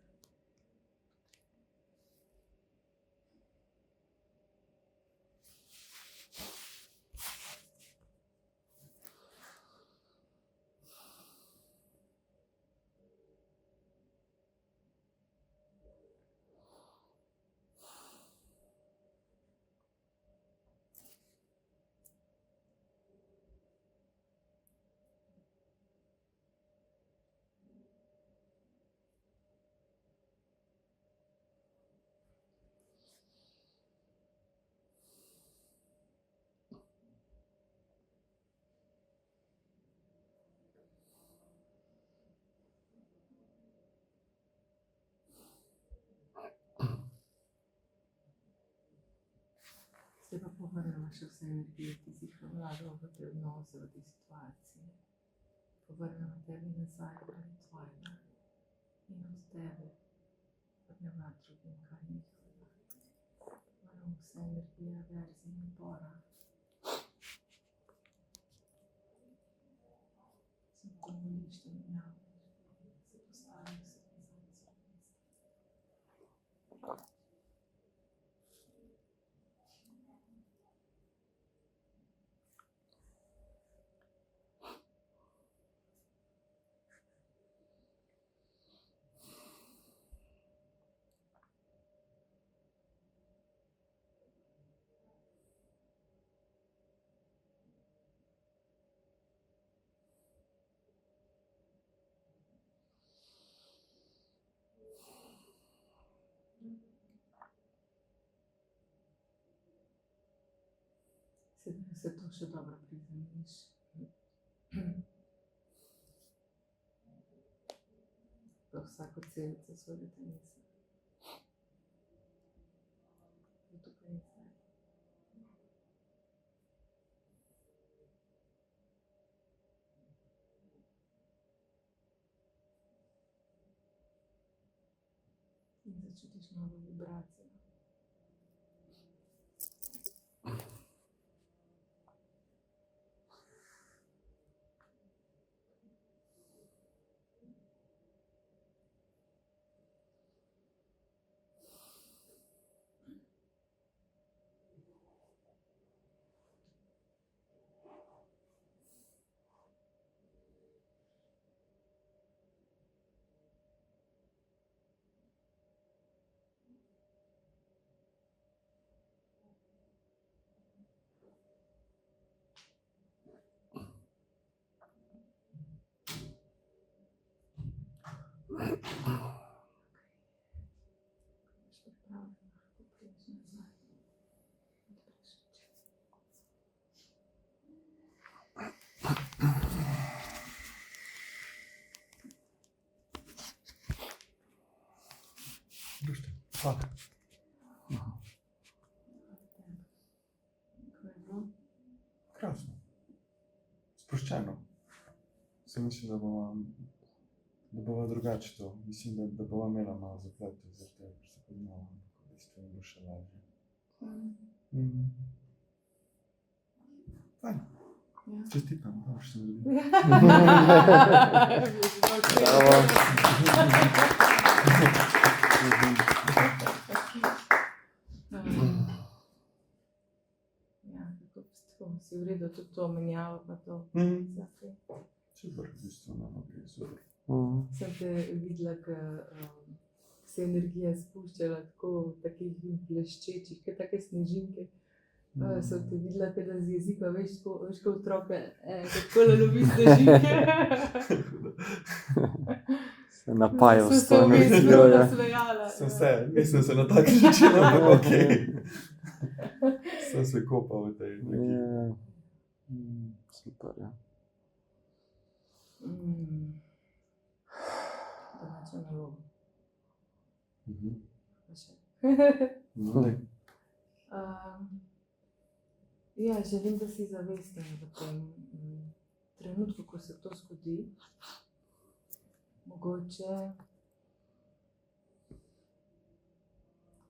Zdaj pa povrnemo še vse energije, ki si jih vlagal v te odnose, v te situacije. Povrnemo tebi nazaj, kar je tvojega. In od tebe vrnemo drugim, kar ni tvojega. Povrnemo vse energije, averzije in upora. Samo dovoliš, da menjavaš, se postaviš se nazaj na svoje mesto. Sedaj se to še dobro prizemljiš. V vsako celico svojega telesa. In tukaj in zdaj. In začutiš novo vibracijo. Dušte. Hvala. Krasno. Sproščeno. Se mislim, da bova drugače to. Mislim, da bova imela malo zapletov zaradi tega, ker se poznava. V bistvu je bilo še lažje. Fajn. Čestitam, da boš se naredil. Tako si v redu tudi to menjavo pa to. Super, v bistvu, super. Sem te videla, ko se je energija spuščala tako v takih bleščečih, kot take snežinke. Sem te videla, da z jezika, veš, ko otroke, kako lovi snežinke. Se napajal s to Sem se vmes energijo. prav Ja. nasmejala. Sem se, nisem se na tak način, ampak okej. Sem se kopal v tej energiji. Ja. Super, ja. Domača naloga. Pa še. No, daj. Ja, želim, da si zavesten v tem trenutku, ko se to zgodi.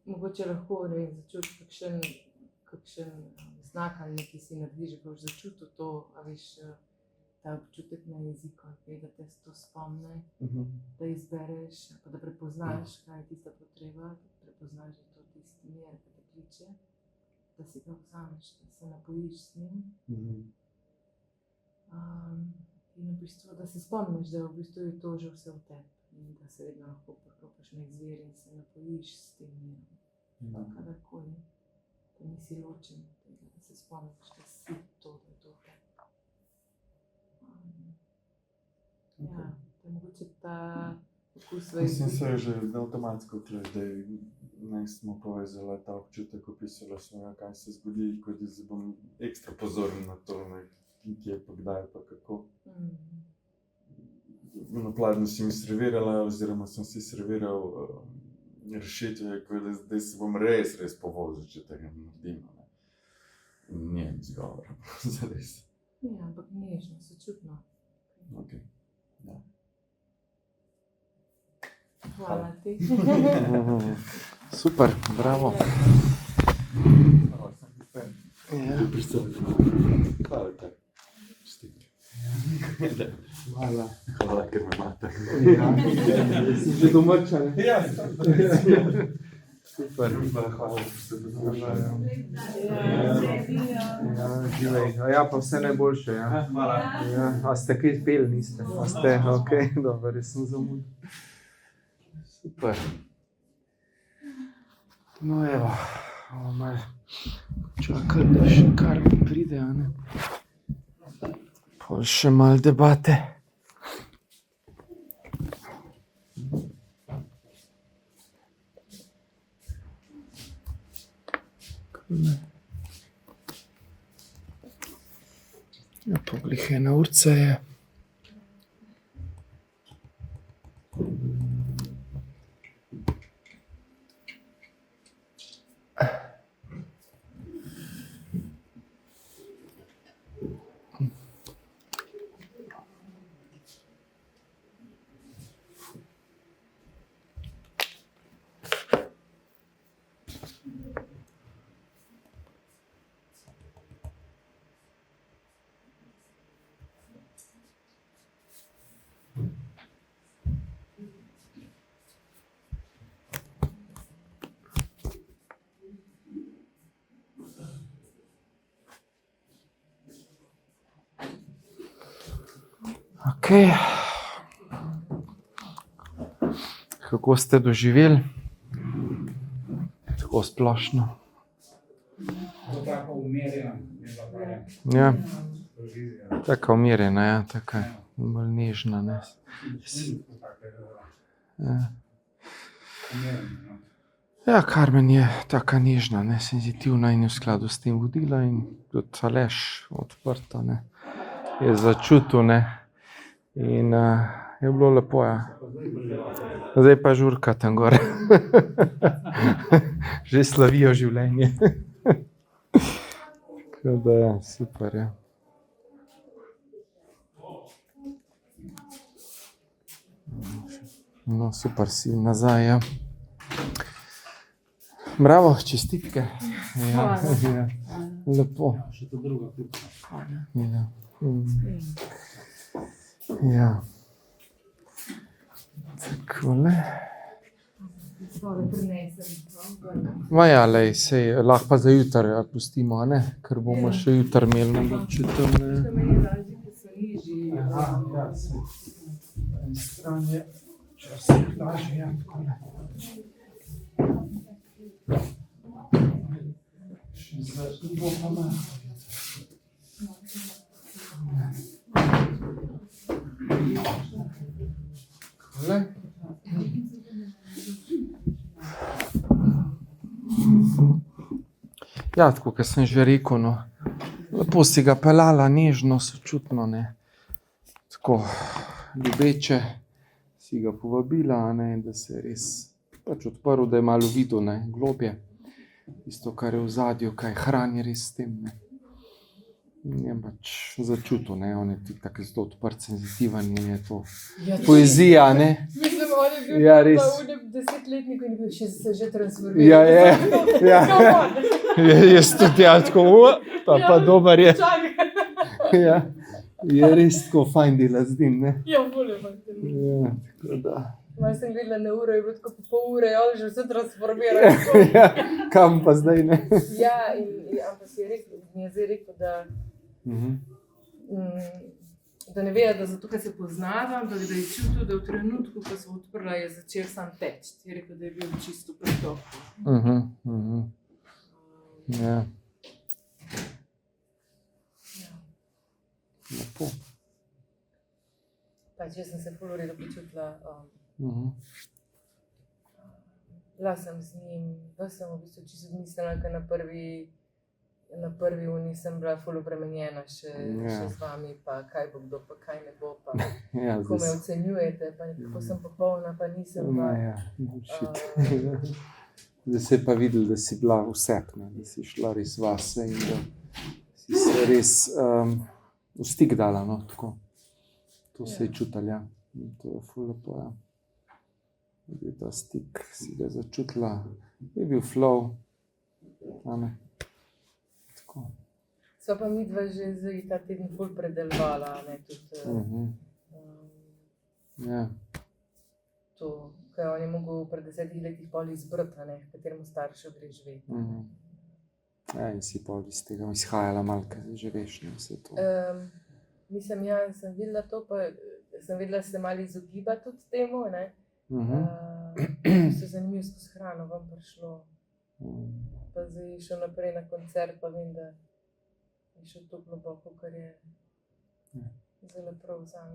Mogoče lahko, ne vem, začutiš kakšen znak ali nekaj si narediš, da boš začutil to, a veš, ta občutek na jeziku, da te to spomne, da izbereš, pa da prepoznaš, kaj je tista potreba, da prepoznaš, da je to tisti mir, ki te kliče, da si ga vzameš, da se napojiš s njim. In v bistvu, da se spomniš, da v bistvu je to že vse v tebi in da se vedno lahko priklopiš na izvir in se napojiš s tem mirom. Kadarkoli, da nisi ločen od tega, da se spomniš, da si to, da je to v tebi. Ja, da je mogoče ta okus v Mislim, jeziku. se je že avtomatsko tle, da nismo povezali ta občutek, opisali smo, kaj se zgodi, kot da bom ekstra pozoren na to, kje pa kdaj pa kako. Na pladnju si mi servirala, oziroma sem si serviral rešitve, da zdaj se bom res povozil, če tega naredim. In njem izgovor, zares. Ja, ampak nežno, sočutno. Ok, ja. Hvala ti. Super, bravo. Hvala te. Hvala. Hvala, ker me imate. Si že domačan? Ja, Super. hvala, ker ste poslušali. Ja, živej. Ja, pa vse najboljše, ja. Hvala. Ja, a ste kaj peli, niste? A ste, okej, dobro, res sem zamudil. Super. No evo, bomo malo čakali, da še Karmen pride, a ne? Pol še malo debate. Ja, poglih ena urca je. Okej. Kako ste doživeli? Tako splošno. Tako umirjena, je bila pravi Ja, televizija. taka umirjena, ja, taka bolj nežna, ne. Ja. Umirjena. Ja, Karmen je taka nežna, ne, senzitivna in je v skladu s tem vodila in tudi Aleš odprta, ne. Je začutil, ne. In je bilo lepo, ja. Zdaj pa žurka tam gor. Že slavijo življenje. Tako da ja, super, ja. No, super si nazaj, ja. Bravo, čestitke. Ja, ja. Lepo. Še to druga kupa. Ja. Ja. Takole. Svoj prinesem. Ma ja, lej, sej, lahko pa za jutri pustimo, a ne? Ker bomo še jutri imeli mogoče tam, ne. Meni razi, ki so nižji. Ja, se. Na eni strani je včasih lažje, ja, takole. Še zdaj bo pa malo. Takole. Ja, tako, kot sem že rekel, no. Lepo si ga peljala, nežno, sočutno, ne. Tako, ljubeče si ga povabila, a ne, da se je res pač odprl, da je malo videl, ne, globje. Tisto, kar je v ozadju, kaj hrani res s tem, ne. je pač začutil, ne, on je tudi tako zelo odprt, senzitiven in je to Ja, poezija, ne. Mislim, on je bil Ja, res. pa v 10-letniku in je bil še se že transformiral. Ja, je. Ja. Jaz tudi ja, tako, pa dober je. Čakaj. Ja. Je res tako fajn dela z njim, ne. Ja, bolje pa. Ja, tako da. Malo sem gledala na uro, je bilo tako po pol ure, on že vse transformiral. Ja, kam pa zdaj, ne. Ja, ampak mi je zdaj rekel, da da ne ve, da zato, ker se poznava, ampak da je čutil, da v trenutku, ko se odprla, je začel sam teči. Je rekel, da je bil čisto pretok. Ja, Ja. lepo. Pač jaz sem se ful v redu počutila. Bila sem z njim, da sem v bistvu čisto odmislila, ker na prvi uni sem bila ful obremenjena še z vami, pa kaj bo kdo, pa kaj ne bo, pa Ja, ko me ocenjujete, pa kako sem popolna, pa nisem. Pa, Ja, zdaj se je pa videl, da si bila vsepna, da si šla res vase in da si se res v stik dala, no, tako. To se je čutila, ja. In to je ful lepo, ja. Je bil ta stik, si ga začutila, je bil flow, a ne. Tako. Sva pa midva že zdaj ta teden ful predelovala, ne, tudi Ja, to, ker on je mogel pred 10 letih pol izbrati, ne, v kateremu staršu gre živeti. ja, in si pol iz tega izhajala malo, ker že veš, ne, vse to. Mislim, ja, sem videla to, pa sem videla, da se malo izogiba tudi temu, ne. So zanimivo skozi hrano vam prišlo. Pa zdaj je šel naprej na koncert, pa vem, da je šel to globoko, kar je zelo prav zanj.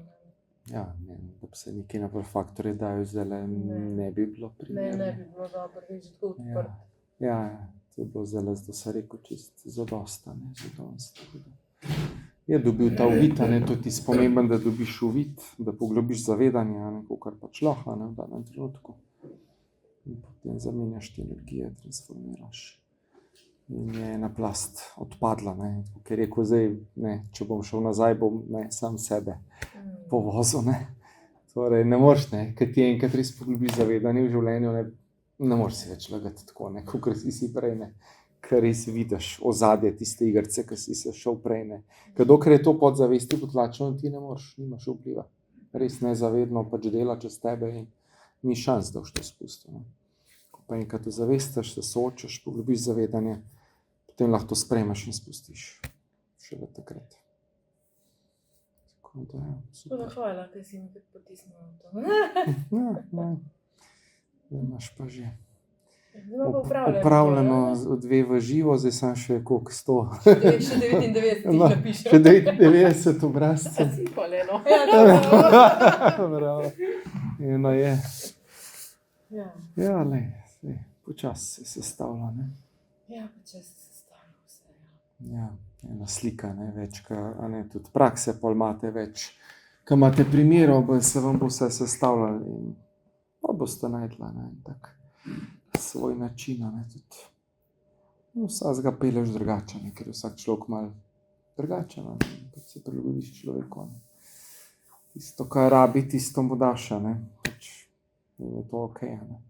Ja, ne, da bi se neki naprej faktorji dajo zdaj, ne bi bilo primerno. Ne bi bilo dobro, veš, tako odprt. Ja, to je bilo zelo, da se rekel čist zadosta, ne, zadost. Je dobil ta uvid, ne, to je tisto pomemben, da dobiš uvid, da poglobiš zavedanje, ne, kakor pač lahko, ne, v danem trenutku. In potem zamenjaš te energije, transformiraš. In je ena plast odpadla, ne, ker je rekel zdaj, ne, če bom šel nazaj, bom, ne, sam sebe povozil, ne. Torej, ne moreš, ne, ker ti enkrat res poglobiš zavedanje v življenju, ne moreš si več lagati tako, ne, kakor si prej, ne. Ker res vidiš ozadje tiste igrice, ki si se šel prej, ne. Ker dokler je to podzavesti potlačeno, ti ne moreš, nimaš vpliva. Res nezavedno pač dela čez tebe in ni šans, da boš to spustil, ne. Ko pa enkrat ozavestiš, se soočaš, poglobiš zavedanje, potem lahko to sprejmeš in spustiš. Šele takrat. Tako da, super. Hvala, da si mi tako potisnila to. Ja. Zdaj imaš pa že Zdaj pa upravljeno 2 v živo, zdaj sem še koliko 100. Še 99 jih napišem. Še 99 obrazcev. Si pa le, no. Bravo. Eno je. Ja, Ja, lej, počasi se sestavlja, ne. ja, pa če se sestavlja vse. Ja, ena slika, ne, več, a ne, tudi prakse pol imate več. Ko imate primerov, se vam bo vse sestavljalo in pa boste najdla, ne, tak svoj način, ne, tudi. Vsakega peleš drugače, ne, ker je vsak človek malo drugačen, ne, pač se prilagodiš človeku, ne. Tisto, kar rabi, tisto mu daš, ne, pač je to okej, ne.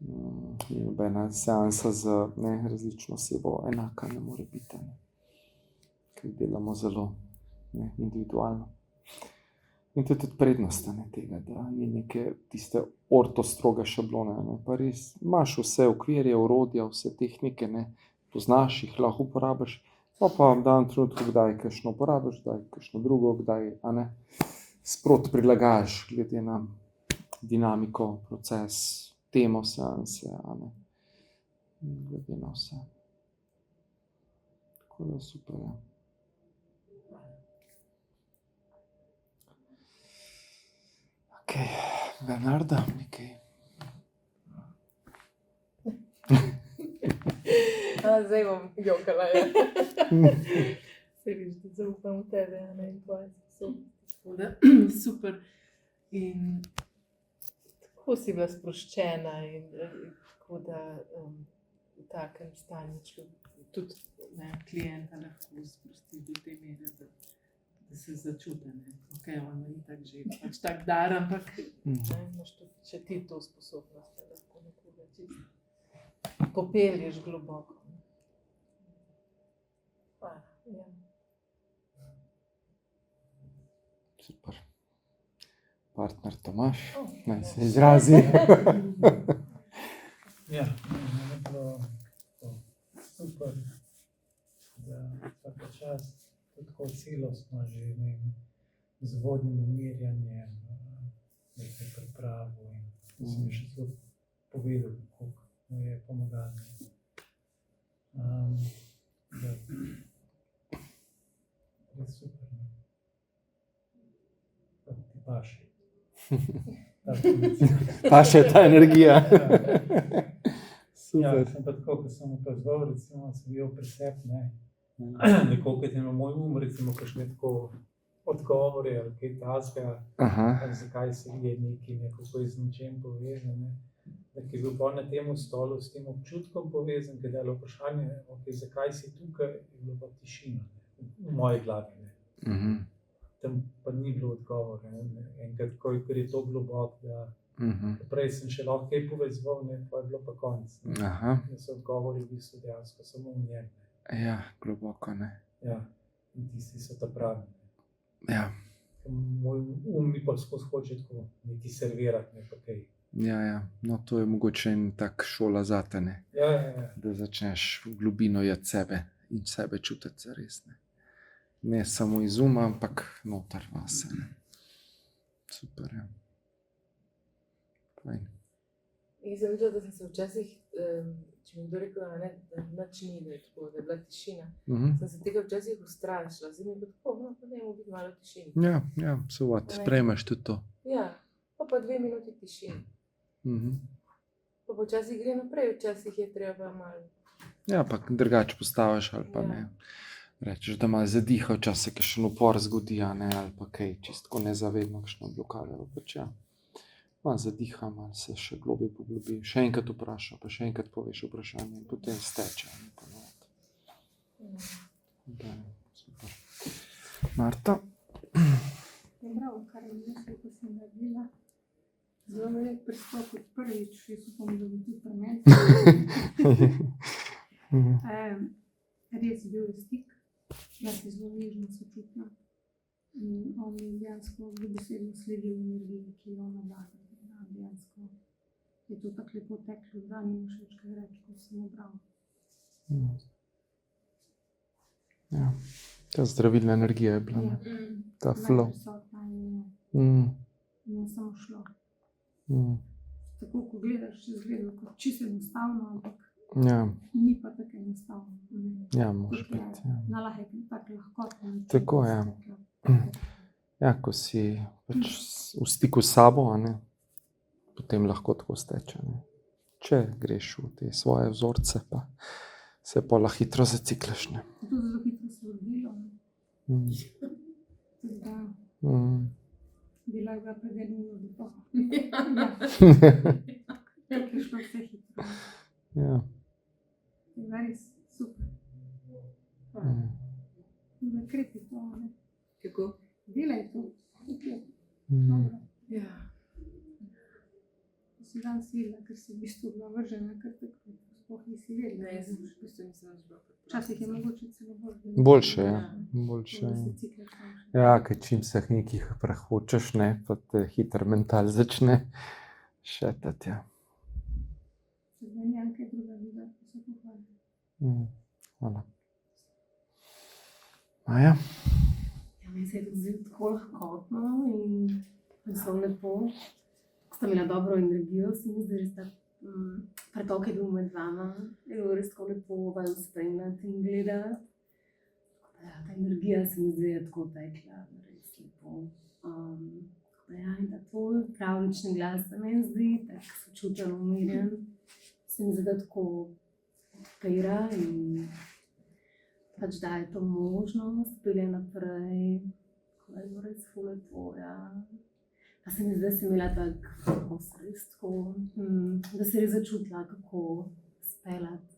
In nobena seansa z, ne, različno osebo enaka ne more biti, ne. Ker delamo zelo, ne, individualno. In to je tudi prednost, ne, tega, da ni neke tiste ortostroge šablone, ne, pa res imaš vse okvirje, orodja, vse tehnike, ne, poznaš jih, lahko uporabiš, pa v danem trenutku kdaj kakšno uporabiš, kdaj kakšno drugo, kdaj, a ne, sproti prilagajaš glede na dinamiko, proces, temo seanse, a ne, glede na vse. Tako da super, ja. Okej, Bernarda, nekaj. Zdaj bom jokala, ja. Se viš, da zaupam v tebe, a ne, in tvoje sposobnosti. Super. In tako si bila sproščena in tako da v takem stanju, tudi ne, klienta lahko sprosti do te mere, da se začuti, da je ono itak že pač tak dar, ampak ne, imaš tudi, če ti to sposobnost, da lahko nekoga čisto popelješ globoko. Ja. Super. Partner Tomaž, Oh, naj ja. se izrazi. Ja, meni je bilo to super, da vsak čas tudi tako celostno že ne vem, z vodnim umirjanjem, nekaj pripravo in da sem še zelo povedal, koliko mu je pomagalo. Da je super, no. Pa ti paše. Pa še ta energija. Ja, Super. sem pa tako, ko sem opazoval, recimo, sem bil pri sebi, ne. Nekoliko je na moj recimo, kakšne tako odgovore ali kaj takega, Aha. ali zakaj se je nekaj nekako z ničem povezan, ne. Da ki je bil pol na tem stolu s tem občutkom povezan, ki je dalo vprašanje, okay, zakaj si tukaj, je bilo pa tišina, ne, v moji glavi, ne. Tam pa ni bilo odgovora, ne. Enkrat, ko je to globok, da prej sem še lahko kaj povezoval, ne, pa je bilo pa konec. Aha. Da so odgovori v bistvu dejansko samo v njem. Ja, globoko, ne. Ja, in tisti so ta pravi. Ja, Moj mi pa skozi hoče tako nekaj servirati, ne pa kaj. ja. No, to je mogoče en tak šola zate, ne. Ja. Da začneš v globino jeti sebe in sebe čutiti zares, ne. Ne samo iz uma, ampak noter vase, ne. Super, ja. Fajn. Jaz sem videla, da sem se včasih, če mi kdo rekel, da nič ni, da je tako, da je bila tišina, sem se tega včasih ustrašila, zdaj mi je bilo tako, no, pa dajmo biti malo v tišini. Ja, sovat, sprejmeš tudi to. Ja, pa 2 minuti tišine. Pa počasih gre naprej, včasih je treba malo. Ja, pa drugače postaviš ali pa Ja. ne. Rečeš, da malo zadiha, včasih je še upor zgodi, a ne, ali pa kaj, čisto nezavedno, kakšno blokado, pač ja. Malo zadiha, malo se še globje poglobi, še enkrat vpraša, pa še enkrat poveš vprašanje in potem steče. Da, super. Marta? Prav, kar je nekaj, ko sem naredila. Zelo velik pristop od prvič, jaz upam, da bo tudi pri meni. Res je bil stik, jaz je zelo nežno sočutna. In on je dejansko dobesedno sledil energiji, ki jo ona vlada. Dejansko je to tako lepo teklo, da ni še več kaj reči, ko sem obrala. Ja, ta zdravilna energija je bila, ne. Ta flow. Prisotna in je samo šlo. Tako, ko gledaš, se zgleda kot čisto enostavno, ampak Ja, ni pa tako enostavno. ja, moraš biti, ja. Na lahek, tako lahkotno. Tako, ja. Ja, ko si pač v stiku s sabo, a ne, potem lahko tako steče, ne. Če greš v te svoje vzorce, pa se pola hitro zacikliš, ne. To zelo hitro se odvilo. Tako da bila je bila pred enim uro do tako je šlo vse hitro. Ja. To je res super. Da krepi to, ne. Kako? Delaj to. Tako. Mm. Ja. Si dan sila, ker si v bistvu bila vržena, ker tako sploh nisi vedela. Ne, jaz sem v bistvu nisem več bila pripravljena. Včasih je mogoče celo bolj. Boljše, ja. Boljše, Da ja. se cikleš tam še. Ja, ker čim se nekih prehočeš, ne, pa te hiter mental začne šetati, ja. Zdaj nijam kaj druga videti, pa se pohvalim. Hvala. Maja? Ja, meni se je tudi zdelo tako lahkotno in zelo lepo. Sta imela dobro energijo, se mi zdi res ta pretok je bil med vama. Je bilo res tako lepo vaju spremljati in gledati. Ja, ta energija se mi zdi tako tekla, res lepo. Ja, in ta tvoj pravlični glas se mi zdi, tak sočuten, umirjen. Se mi zdi, da tako odpira in pač daje to možnost, pelje naprej. Tako je bilo res ful lepo, ja. Pa se mi zdi, da sem imela tak res tako, da se res začutila, kako peljati,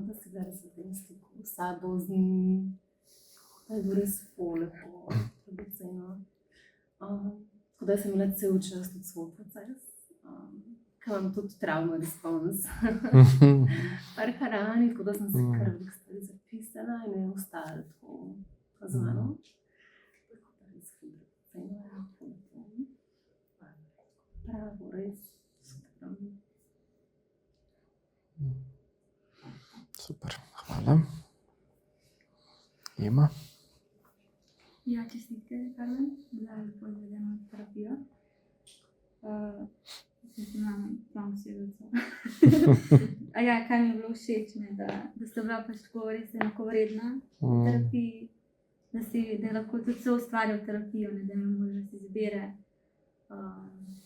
da se da res v tem stiku s sabo, z njim, da je bilo res lepo, dragoceno. Tako da sem imela cel čas tudi svoj proces, ker imam tudi trauma response. Hrani, tako da sem se kar veliko stvari zapisala in je ostalo tako z mano. Tako da res dragoceno, pravo, res. Super, hvala. Ema? Ja, čestitke, Karmen, za lepo izvedeno terapijo. Imam vse. Ja, kaj mi je bilo všeč, ne, da ste bila pač tako res enakovredna v terapiji, da je lahko tudi vse ustvarjal terapijo, ne, da ima možnost izbire,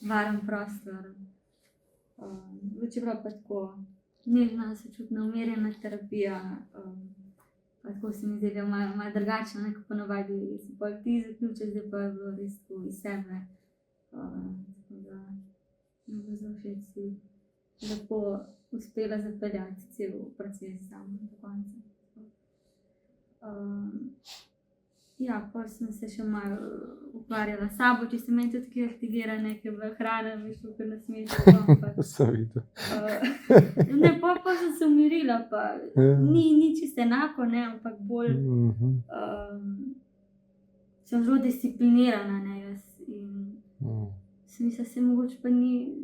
varen prostor. Čeprav pa tako nežna, sočutna, umirjena terapija, pa tako se mi zdi, da je malo drugačna, ne, kot ponavadi si pol ti zaključiš, zdaj pa je bilo res tako iz sebe. Tako da mi je bilo zelo všeč, si lepo uspela zapeljati cel proces samo do konca. Ja, pa sem se še malo ukvarjala s sabo, če se meni tudi kaj aktivira, nekaj bila hrana, mi šlo kar na smisel. Sem videl. Ne, pa sem se umirila, pa ni čisto enako, ne, ampak bolj sem zelo disciplinirana, ne, jaz. In sem mislila, se mogoče pa ni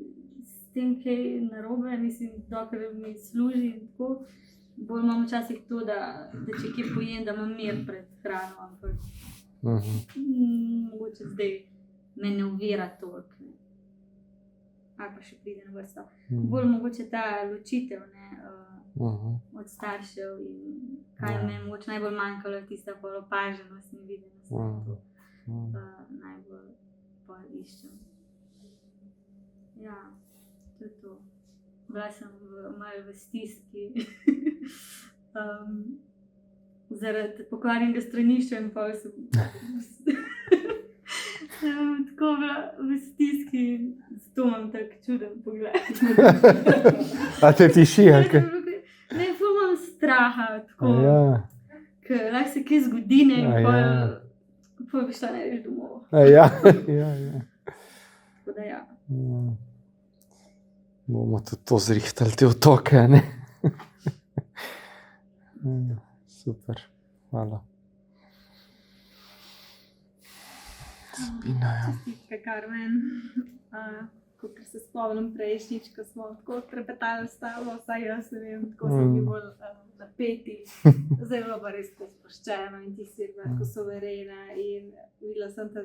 s tem kaj narobe, mislim, dokler mi služi in tako. Bolj imam včasih to, da če kje pojem, da imam mir pred hrano, ampak mogoče zdaj me ne ovira toliko, ne. Ali pa še pride na vrsto. Bolj mogoče ta ločitev, ne, od staršev in kaj me je mogoče najbolj manjkalo, tista bolj opaženost in videnost, najbolj iščem. Ja, to je to. Bila sem malo v stiski, zaradi pokvarjenega stranišča in pa sem tako bila v stiski, zato imam tak čuden pogled. A te tiši, ali kaj? Ne, ful imam straha, tako, ker lahko se kaj zgodi, ne, in pol bi šla največ domov. Ja. Tako da ja. Bomo tudi to zrihtali, te otoke, ne? Super, hvala. Sabina, ja. Čestitke, Karmen. Kakor se spomnim prejšnjič, ko smo tako trepetali s tabo, vsaj jaz ne vem, tako sem bil bolj napeti. Zdaj je bilo pa res tako sproščeno in ti si bila tako suverena in videla sem te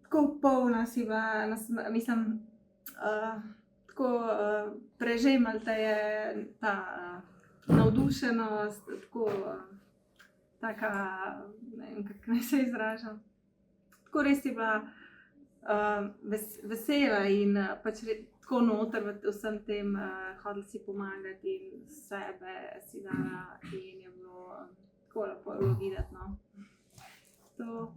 tako polna si bila, mislim, tako prežemal te je ta navdušenost, tako taka, ne vem, kako naj se izražam. Tako res si bila vesela in pač tako noter v vsem tem hodila si pomagati in sebe si dala in je bilo tako lepo videti, no. To,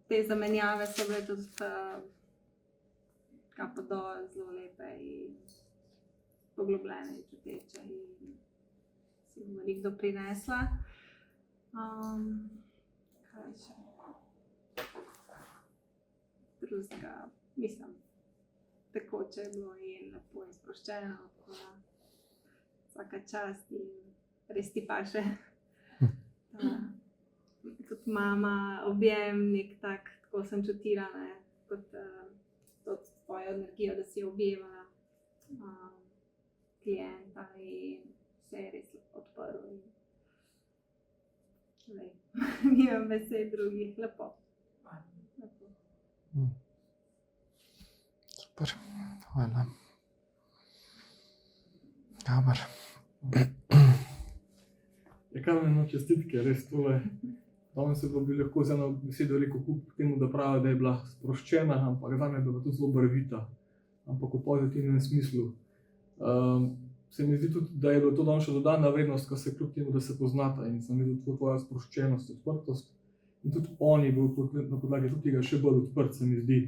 te zamenjave so bile tudi kapo dol, zelo lepe in poglobljene in čuteče in si bomo nekdo prinesla. Kaj še? Drugega, mislim, tekoče je bilo in lepo in sproščeno, tako da vsaka čast in res ti paše. Tudi mama, objem, nek tak, tako sem čutila, ne, kot tvojo energijo, da si objevala klienta in se je res odprl. Nimam besed drugih, lepo. Super, hvala. Gabor. Ja, Karmen, čestitke, res tole. Danes se bi lahko z eno besedo rekel kup temu, da pravi, da je bila sproščena, ampak zame je bila tudi zelo barvita, ampak v pozitivnem smislu. Se mi zdi tudi, da je bilo to danes še dodana vrednost, ko se kljub temu, da se poznata in sem videl tudi tvoja sproščenost, odprtost in tudi on je bil na podlagi tudi tega še bolj odprt, se mi zdi.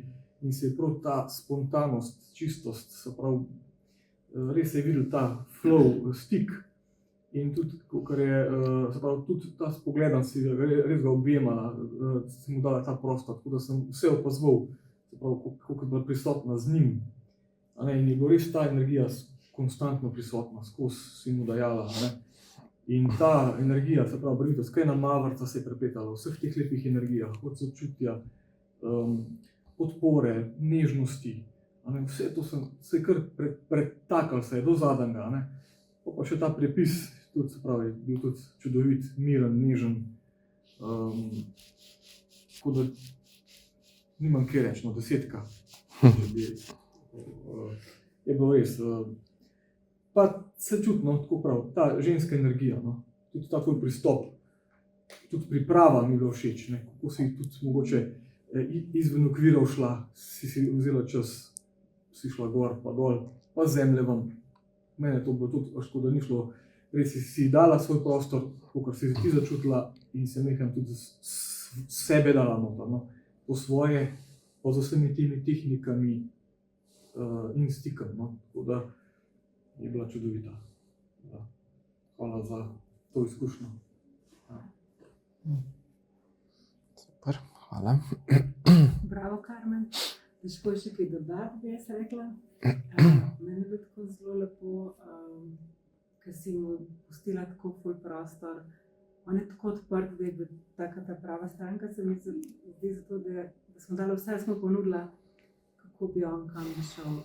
In se je prav ta spontanost, čistost, se pravi, res se je videl ta flow, stik. In tudi, kar je, se pravi, tudi ta s pogledom si res ga objemala, si mu dala ta prostor, tako da sem vse opazoval, se pravi, koliko je bila prisotna z njim. A ne, in je bila res ta energija konstantno prisotna, skozi si mu dajala. A ne. In ta energija, se pravi, britost, kaj na mavrca se je prepetala, vseh teh lepih energijah, od sočutja, podpore, nežnosti. A ne, vse to se je kar pretakalo, se je do zadnjega. Pa še ta prepis, tudi, se pravi, bil tudi čudovit, miren, nežen. Tako da nimam kaj reči, no, 10. Je bilo res. Pa se čuti, no, tako prav, ta ženska energija, no, tudi ta tvoj pristop, tudi priprava mi je bilo všeč, ne, kako si tudi mogoče izven okvirov šla, si vzela čas, si šla gor pa dol, pa zemlje ven. Mene to bilo tudi, škoda ni šlo, res si dala svoj prostor, kakor si ti začutila in se nekam tudi sebe dala noter, no, po svoje, pa z vsemi temi tehnikami in stikom, no, tako da je bila čudovita. Hvala za to izkušnjo. Super, hvala. Bravo, Karmen. Težko je še kaj dodati, bi jaz rekla. Meni je bilo tako zelo lepo, ker si mu pustila tako ful prostor. On je tako odprt, da je bila taka ta prava stranka, se mi zdi zato, da smo dali vse, smo ponudila, kako bi on kam šel.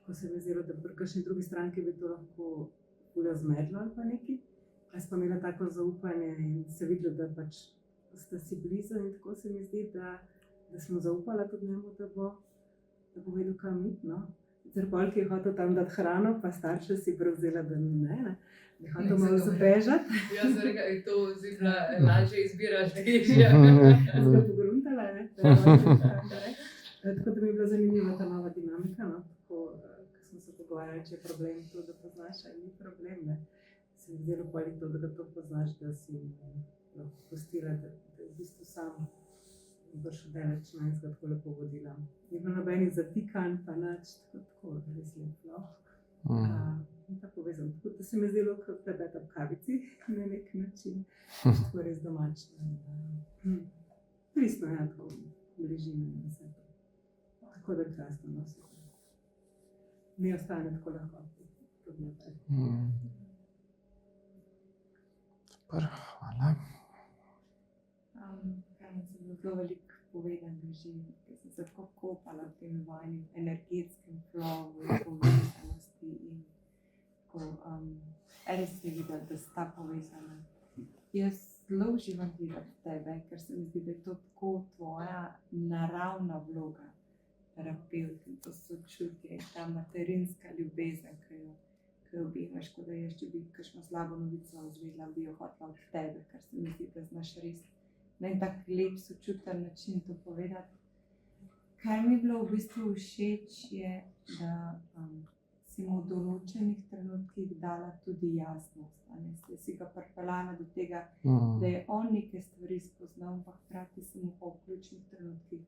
Ko se mi zdelo, da pri kakšni drugi stranki bi to lahko fuljo zmedlo ali pa nekaj. Jaz pa imela tako zaupanje in se videlo, da pač sta si blizu in tako se mi zdi, da smo zaupala tudi njemu, da bo vedel, kam iti, no. Sicer pol, ki je hotel tam dati hrano, pa starša si prevzela, da ne. Je hotel malo zabežati. Jaz sem rekla, je to zimna lažje izbiraš, težja. Jaz ga pogruntala, ne. Tako da mi je bila zanimiva ta nova dinamika, no. Tako, ko smo se pogovarjali, če je problem to, da poznaš, ali ni problem, ne. Se mi zdelo pol to, da ga to poznaš, da si pustila, da je v bistvu sam brž daleč nas ga tako lepo vodila. Ni bilo nobenih zatikanj, pa nič, tako res lepo. In tako povezam, tako da se mi zdelo, kot prebeta v kavici na nek način, tako res domačno. Pristno, ja, tako bližino in vse to. Tako da krasno nosi. Ne ostane tako lahko. Super, hvala. Kaj sem bilo zelo veliko povedano že, ker sem se tako kopala v tem vajnem energetskem flowu in povezanosti in tako, res se vidi, da sta povezana. Jaz zelo uživam gledati tebe, ker se mi zdi, da je to tako tvoja naravna vloga terapevt in to sočutje in ta materinska ljubezen, ki jo objemaš, kot da jaz, če bi kakšno slabo novico izvedela, bi jo hotela od tebe, ker se mi zdi, da znaš res na en tak lep, sočuten način to povedati. Kar mi je bilo v bistvu všeč je, da si mu v določenih trenutkih dala tudi jasnost. Da si ga pripeljala do tega, da je on neke stvari spoznal, ampak hkrati si mu pa v ključnih trenutkih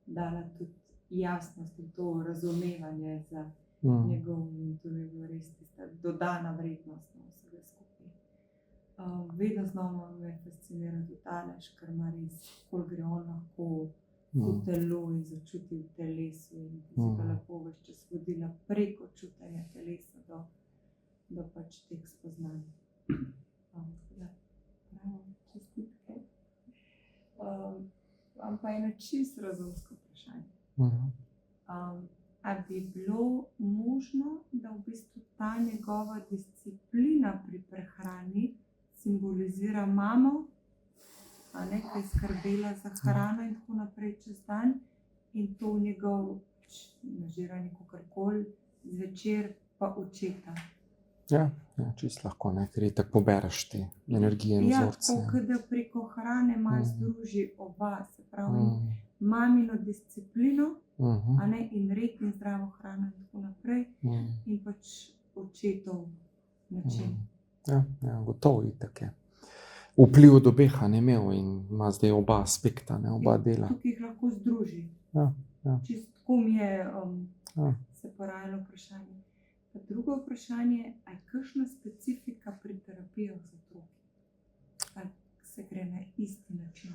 dala tudi jasnost in to razumevanje za njegov in to je bilo res tista dodana vrednost vsega skupaj. Vedno znova me fascinira tudi Aleš, ker ima res, koliko gre on lahko v telo in začuti v telesu in si ga lepo ves čas vodila preko čutenja telesa do pač teh spoznanj. Bravo, čestitke. Imam pa eno čisto razumsko vprašanje. A bi bilo možno, da v bistvu ta njegova disciplina pri prehrani simbolizira mamo, ki je skrbela za hrano in tako naprej čez dan in to njegov nažiranje kakorkoli zvečer pa očeta? Ja, čisto lahko, ker tako pobereš te energije in vzorce. Ja, tako da preko hrane malo združi oba, se pravi mamino disciplino, in red in zdravo hrano in tako naprej, in pač očetov način. Ja, gotovo itak je. Vpliv od obeh ne imel in ima zdaj oba aspekta, oba dela. Tukaj jih lahko združi. Ja. Čisto tako mi je se porajalo vprašanje. Pa drugo vprašanje, a je kakšna specifika pri terapijah za otroke? Ali se gre na isti način?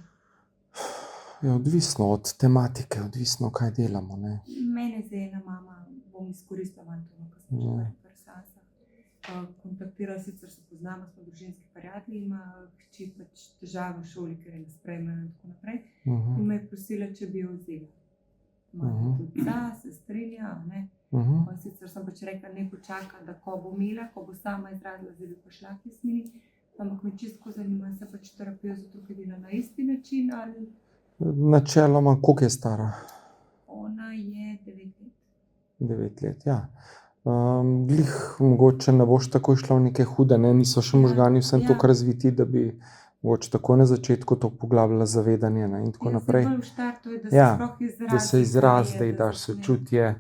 Je odvisno od tematike, odvisno, kaj delamo. Ne? Mene zdaj ena mama, bom izkoristila to, kar sem že pri Sansah. Kontaktira, sicer se poznamo, smo družinski prijatelji, ima hči pač težave v šoli, ker je ne sprejme in tako naprej. In me je prosila, če bi jo vzela. Ima tudi da, se strinja, ne. Sicer sem pač rekla, ne počaka, da ko bo imela, ko bo sama izrazila, zdaj bi pa šla k Jasmini. Ampak me čisto zanima, se pač terapijo za otroke dela na isti način ali... Načeloma, koliko je stara? Ona je 9 let. 9 let, ja. Glih, mogoče ne boš tako šla v neke hude, ne? Niso še možgani vsem toliko razviti, da bi mogoče tako na začetku to poglabljala zavedanje, ne? In tako naprej. Bolj v štartu je, da se sploh izrazi. Da se izrazi, da ji daš sočutje,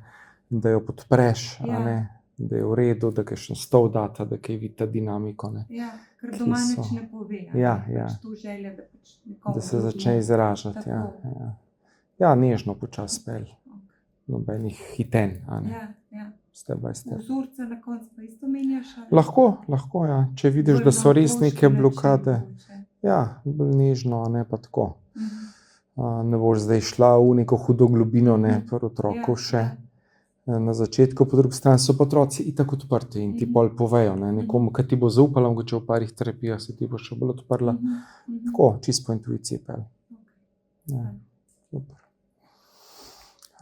da jo podpreš, a ne? Da je v redu, da kakšen stol data, da kaj vidi ta dinamiko, ne? Ja, ker doma nič ne pove, pač to želja, da pač nekomu da se začne izražati, ja. Ja, nežno počasi pelj. Nobenih hitenj, a ne? Step by step. Vzorce na koncu pa isto menjaš? Lahko, ja. Če vidiš, da so res neke blokade, ja, bolj nežno, ne pa tako. Ne boš zdaj šla v neko hudo globino, ne, pri otroku še. Na začetku, po drugi strani so pa otroci itak odprti in ti pol povejo, ne, nekomu, ki ti bo zaupala, mogoče v parih terapijah se ti bo še bolj odprla. Tako, čisto po intuiciji pelj. Ja, super.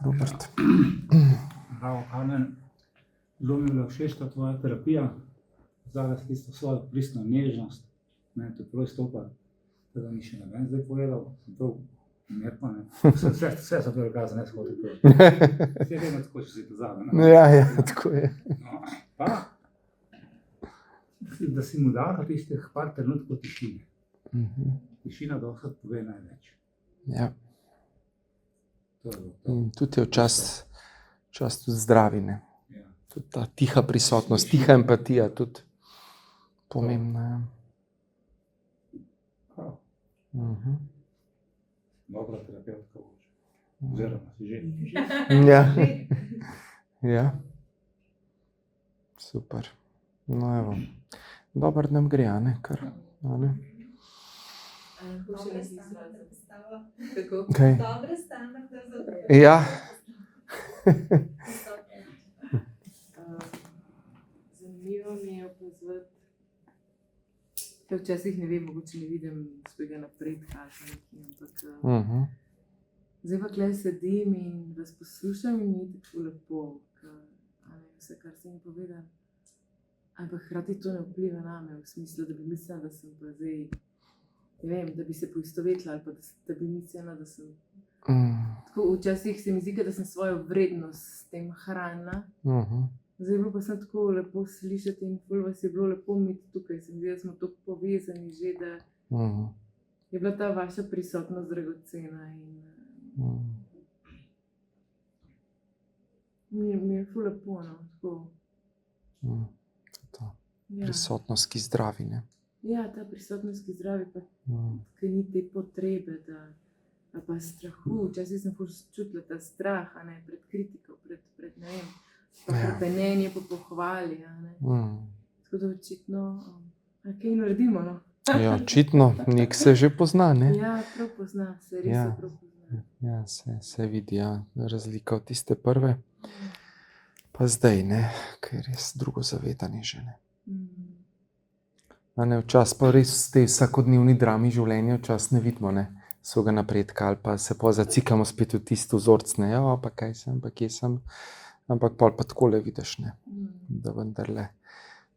Robert. Arne, zelo mi je bila všeč ta tvoja terapija, zdaj tisto svojo pristno nežnost, ne, to prav izstopa, da mi še ne vem zdaj povedal, sem prav umetno, ne, vse so to rekaz, ne shodi prav. Vse vemo tako, če si to zame, ne. Ja, tako je. No, pa, da si mu dala tistih par trenutkov tišine. Tišina dostakrat pove največ. Ja. In tudi je včasih tudi zdravine. Tudi ta tiha prisotnost, tiha empatija tudi pomembna. Dobra terapeutka boš. Oziroma si že. Ja. Super. No evo. Dobar nam gre, a ne? Kar, a ne? Dobre stane, da postava. Kako? Kaj? Dobre stane, da zapravo. Ja. Zanimivo mi je opazovati, da včasih ne vem, mogoče ne vidim svojega napredka ali nekaj, ampak zdaj pa tukaj sedim in vas poslušam in mi je tako lepo, vse, kar sem jim povedala. Ampak hkrati to ne vpliva name, v smislu, da bi mislila, da sem pa zdaj, ne vem, da bi se poistovetila ali pa da bi mislila, da sem... Tako včasih se mi zdi, da sem svojo vrednost s tem hranila. Zdaj bilo pa sem tako lepo slišati in ful vas je bilo lepo imeti tukaj. Se mi zdi, da smo tako povezani že, da je bila ta vaša prisotnost dragocena in mi je ful lepo, no, tako. Prisotnost, ki zdravi, ne? Ja, ta prisotnost, ki zdravi, pa ki ni te potrebe, da pa strahu. Včasih sem čutila ta strah, a ne, pred kritiko, pred ne vem, pa prepenenje po pohvali, a ne. Tako da očitno, kaj naredimo, no? Ja, očitno, nek se že pozna, ne? Ja, prav pozna, se res se prav pozna. Ja, se vidi, ja, razlika od tiste prve. Pa zdaj, ne, ker je res drugo zavedanje že, ne. A ne, včasih pa res te vsakodnevni drami življenja včasih ne vidimo, ne, svojega napredka ali pa se zacikamo spet v tisto vzorc, ne, ja, pa kaj sem, pa kje sem, ampak pol pa takole vidiš, ne, da vendarle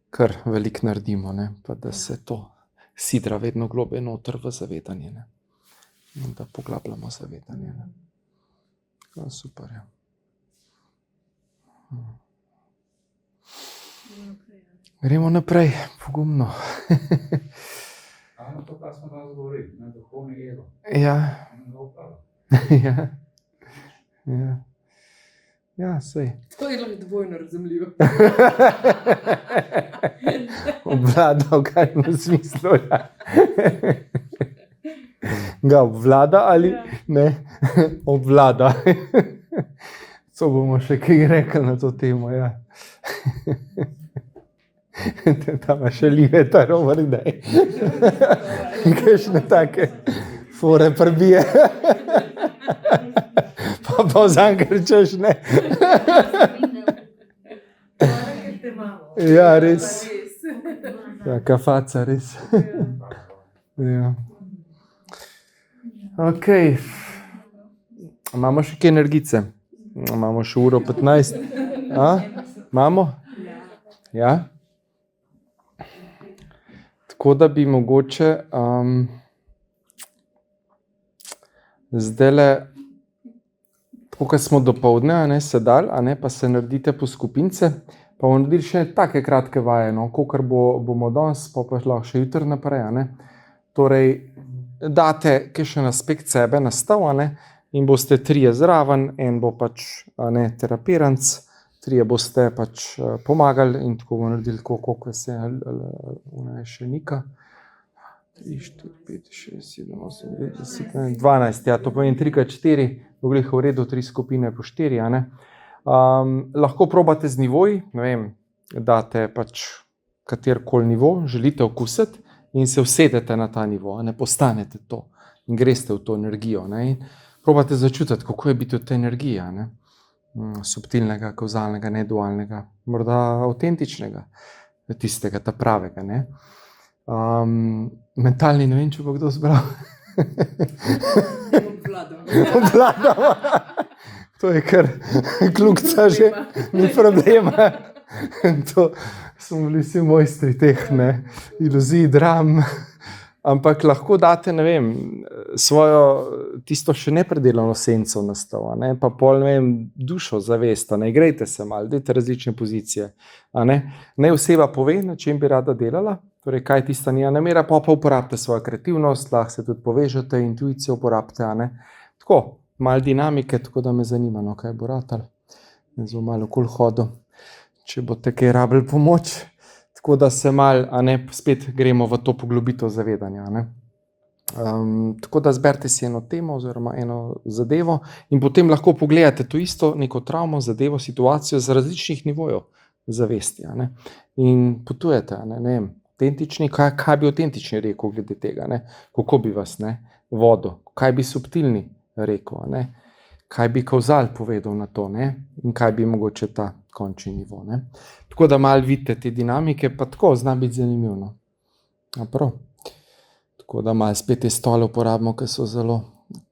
kar veliko naredimo, ne, pa da se to sidra vedno globlje noter v zavedanje, ne, in da poglabljamo zavedanje, ne. Ja, super, ja. Gremo naprej, pogumno. Ano, to, kar smo danes govorili, ne, duhovni ego. Ja. Ja, sej. To je lahko dvojno razumljivo. Obvlada, v kakšnem smislu, ja. Ga obvlada ali ne? Obvlada. To bomo še kaj rekli na to temo, ja. Tam ima še Liveta Rover, daj. Kakšne take fore prbije. Pa vzam, ker češ ne. Ja, res. Ja, kafaca, res. Ja. Ok. Imamo še kaj energice? Imamo še uro 15. A? Imamo? Ja? Tako da bi mogoče zdajle, tako kot smo dopoldne, sedali, pa se naredite po skupince, pa bomo naredili še take kratke vaje, kolikor bomo danes, pa lahko še jutri naprej. Torej, date kakšen aspekt sebe nastav, in boste trije zraven, en bo pač terapiranc, trije boste pač pomagali in tako bomo naredili, koliko se je še nika. 3, 4, 5, 6, 7, 8, 9, 10, 12, ja, to pomeni 3x4, v redu 3 skupine po 4, lahko probate z nivoji, ne vem, date pač katerkoli nivo, želite okusiti in se usedete na ta nivo, postanete to in greste v to energijo, in probate začutiti, kako je biti v tej energiji, subtilnega, kauzalnega, nedualnega, morda avtentičnega, tistega, ta pravega, mentalni, ne vem, če bo kdo zbral. Obvladamo. To je kar kljukca že, ni problema. To smo bili vsi mojstri teh, iluzij, dram. Ampak lahko date, ne vem, svojo tisto še nepredelano senco nastav, pa pol, ne vem, dušo, zavest, igrajte se malo, dajte različne pozicije. Naj oseba pove, na čem bi rada delala, torej kaj tista njena namera, pa uporabite svojo kreativnost, lahko se tudi povežete, intuicijo uporabite, Tako, malo dinamike, tako da me zanima, kaj bo ratalo. Zelo malo okoli hodil, če boste kaj rabili pomoč. Tako da se malo, spet gremo v to poglobitev zavedanja. Tako da zberite si eno temo oziroma eno zadevo in potem lahko pogledate to isto neko travmo, zadevo, situacijo z različnih nivojev zavesti. In potujete, ne vem, avtentični, kaj bi avtentični rekel glede tega, kako bi vas vodil, kaj bi subtilni rekel, kaj bi kauzal povedal na to, in kaj bi mogoče ta končni nivo. Tako da malo vidite te dinamike, pa tako zna biti zanimivo. Tako da malo spet te stole uporabimo, ki so zelo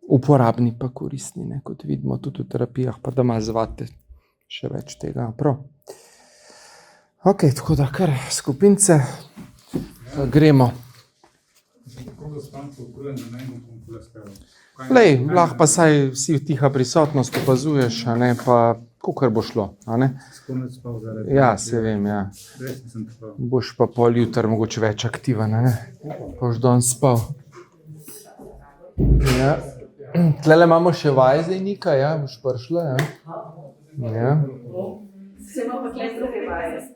uporabni pa koristni, kot vidimo tudi v terapijah, pa da malo zvate še več tega. Ok, tako da kar skupince gremo. Lej, lahko pa saj vsi tiha prisotnost opazuješ, pa kakor bo šlo. Ja, se vem, ja. Boš pa pol jutri mogoče več aktiven, boš danes spal. Ja. Tlele imamo še vaje zdaj, Nika, ja, boš prišla, ja.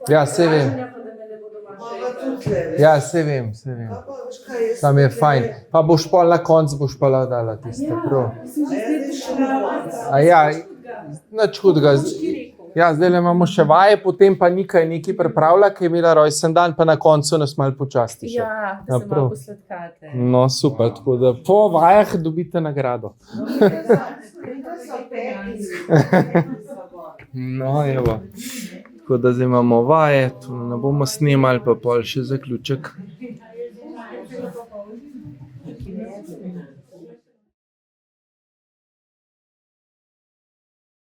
Ja, se vem. Ja, se vem. Tam je fajn. Pa boš pol na koncu, boš pa dala tiste prav. Ja, nič hudega. Ja, zdaj imamo še vaje, potem pa Nika je nekaj pripravila, ki je imela rojsten dan, pa na koncu nas malo počasti še. Ja, da se malo posladkate. No, super, tako da po vajah dobite nagrado. No, evo. Tako da zdaj imamo vaje, tu ne bomo snemali, pa pol še zaključek.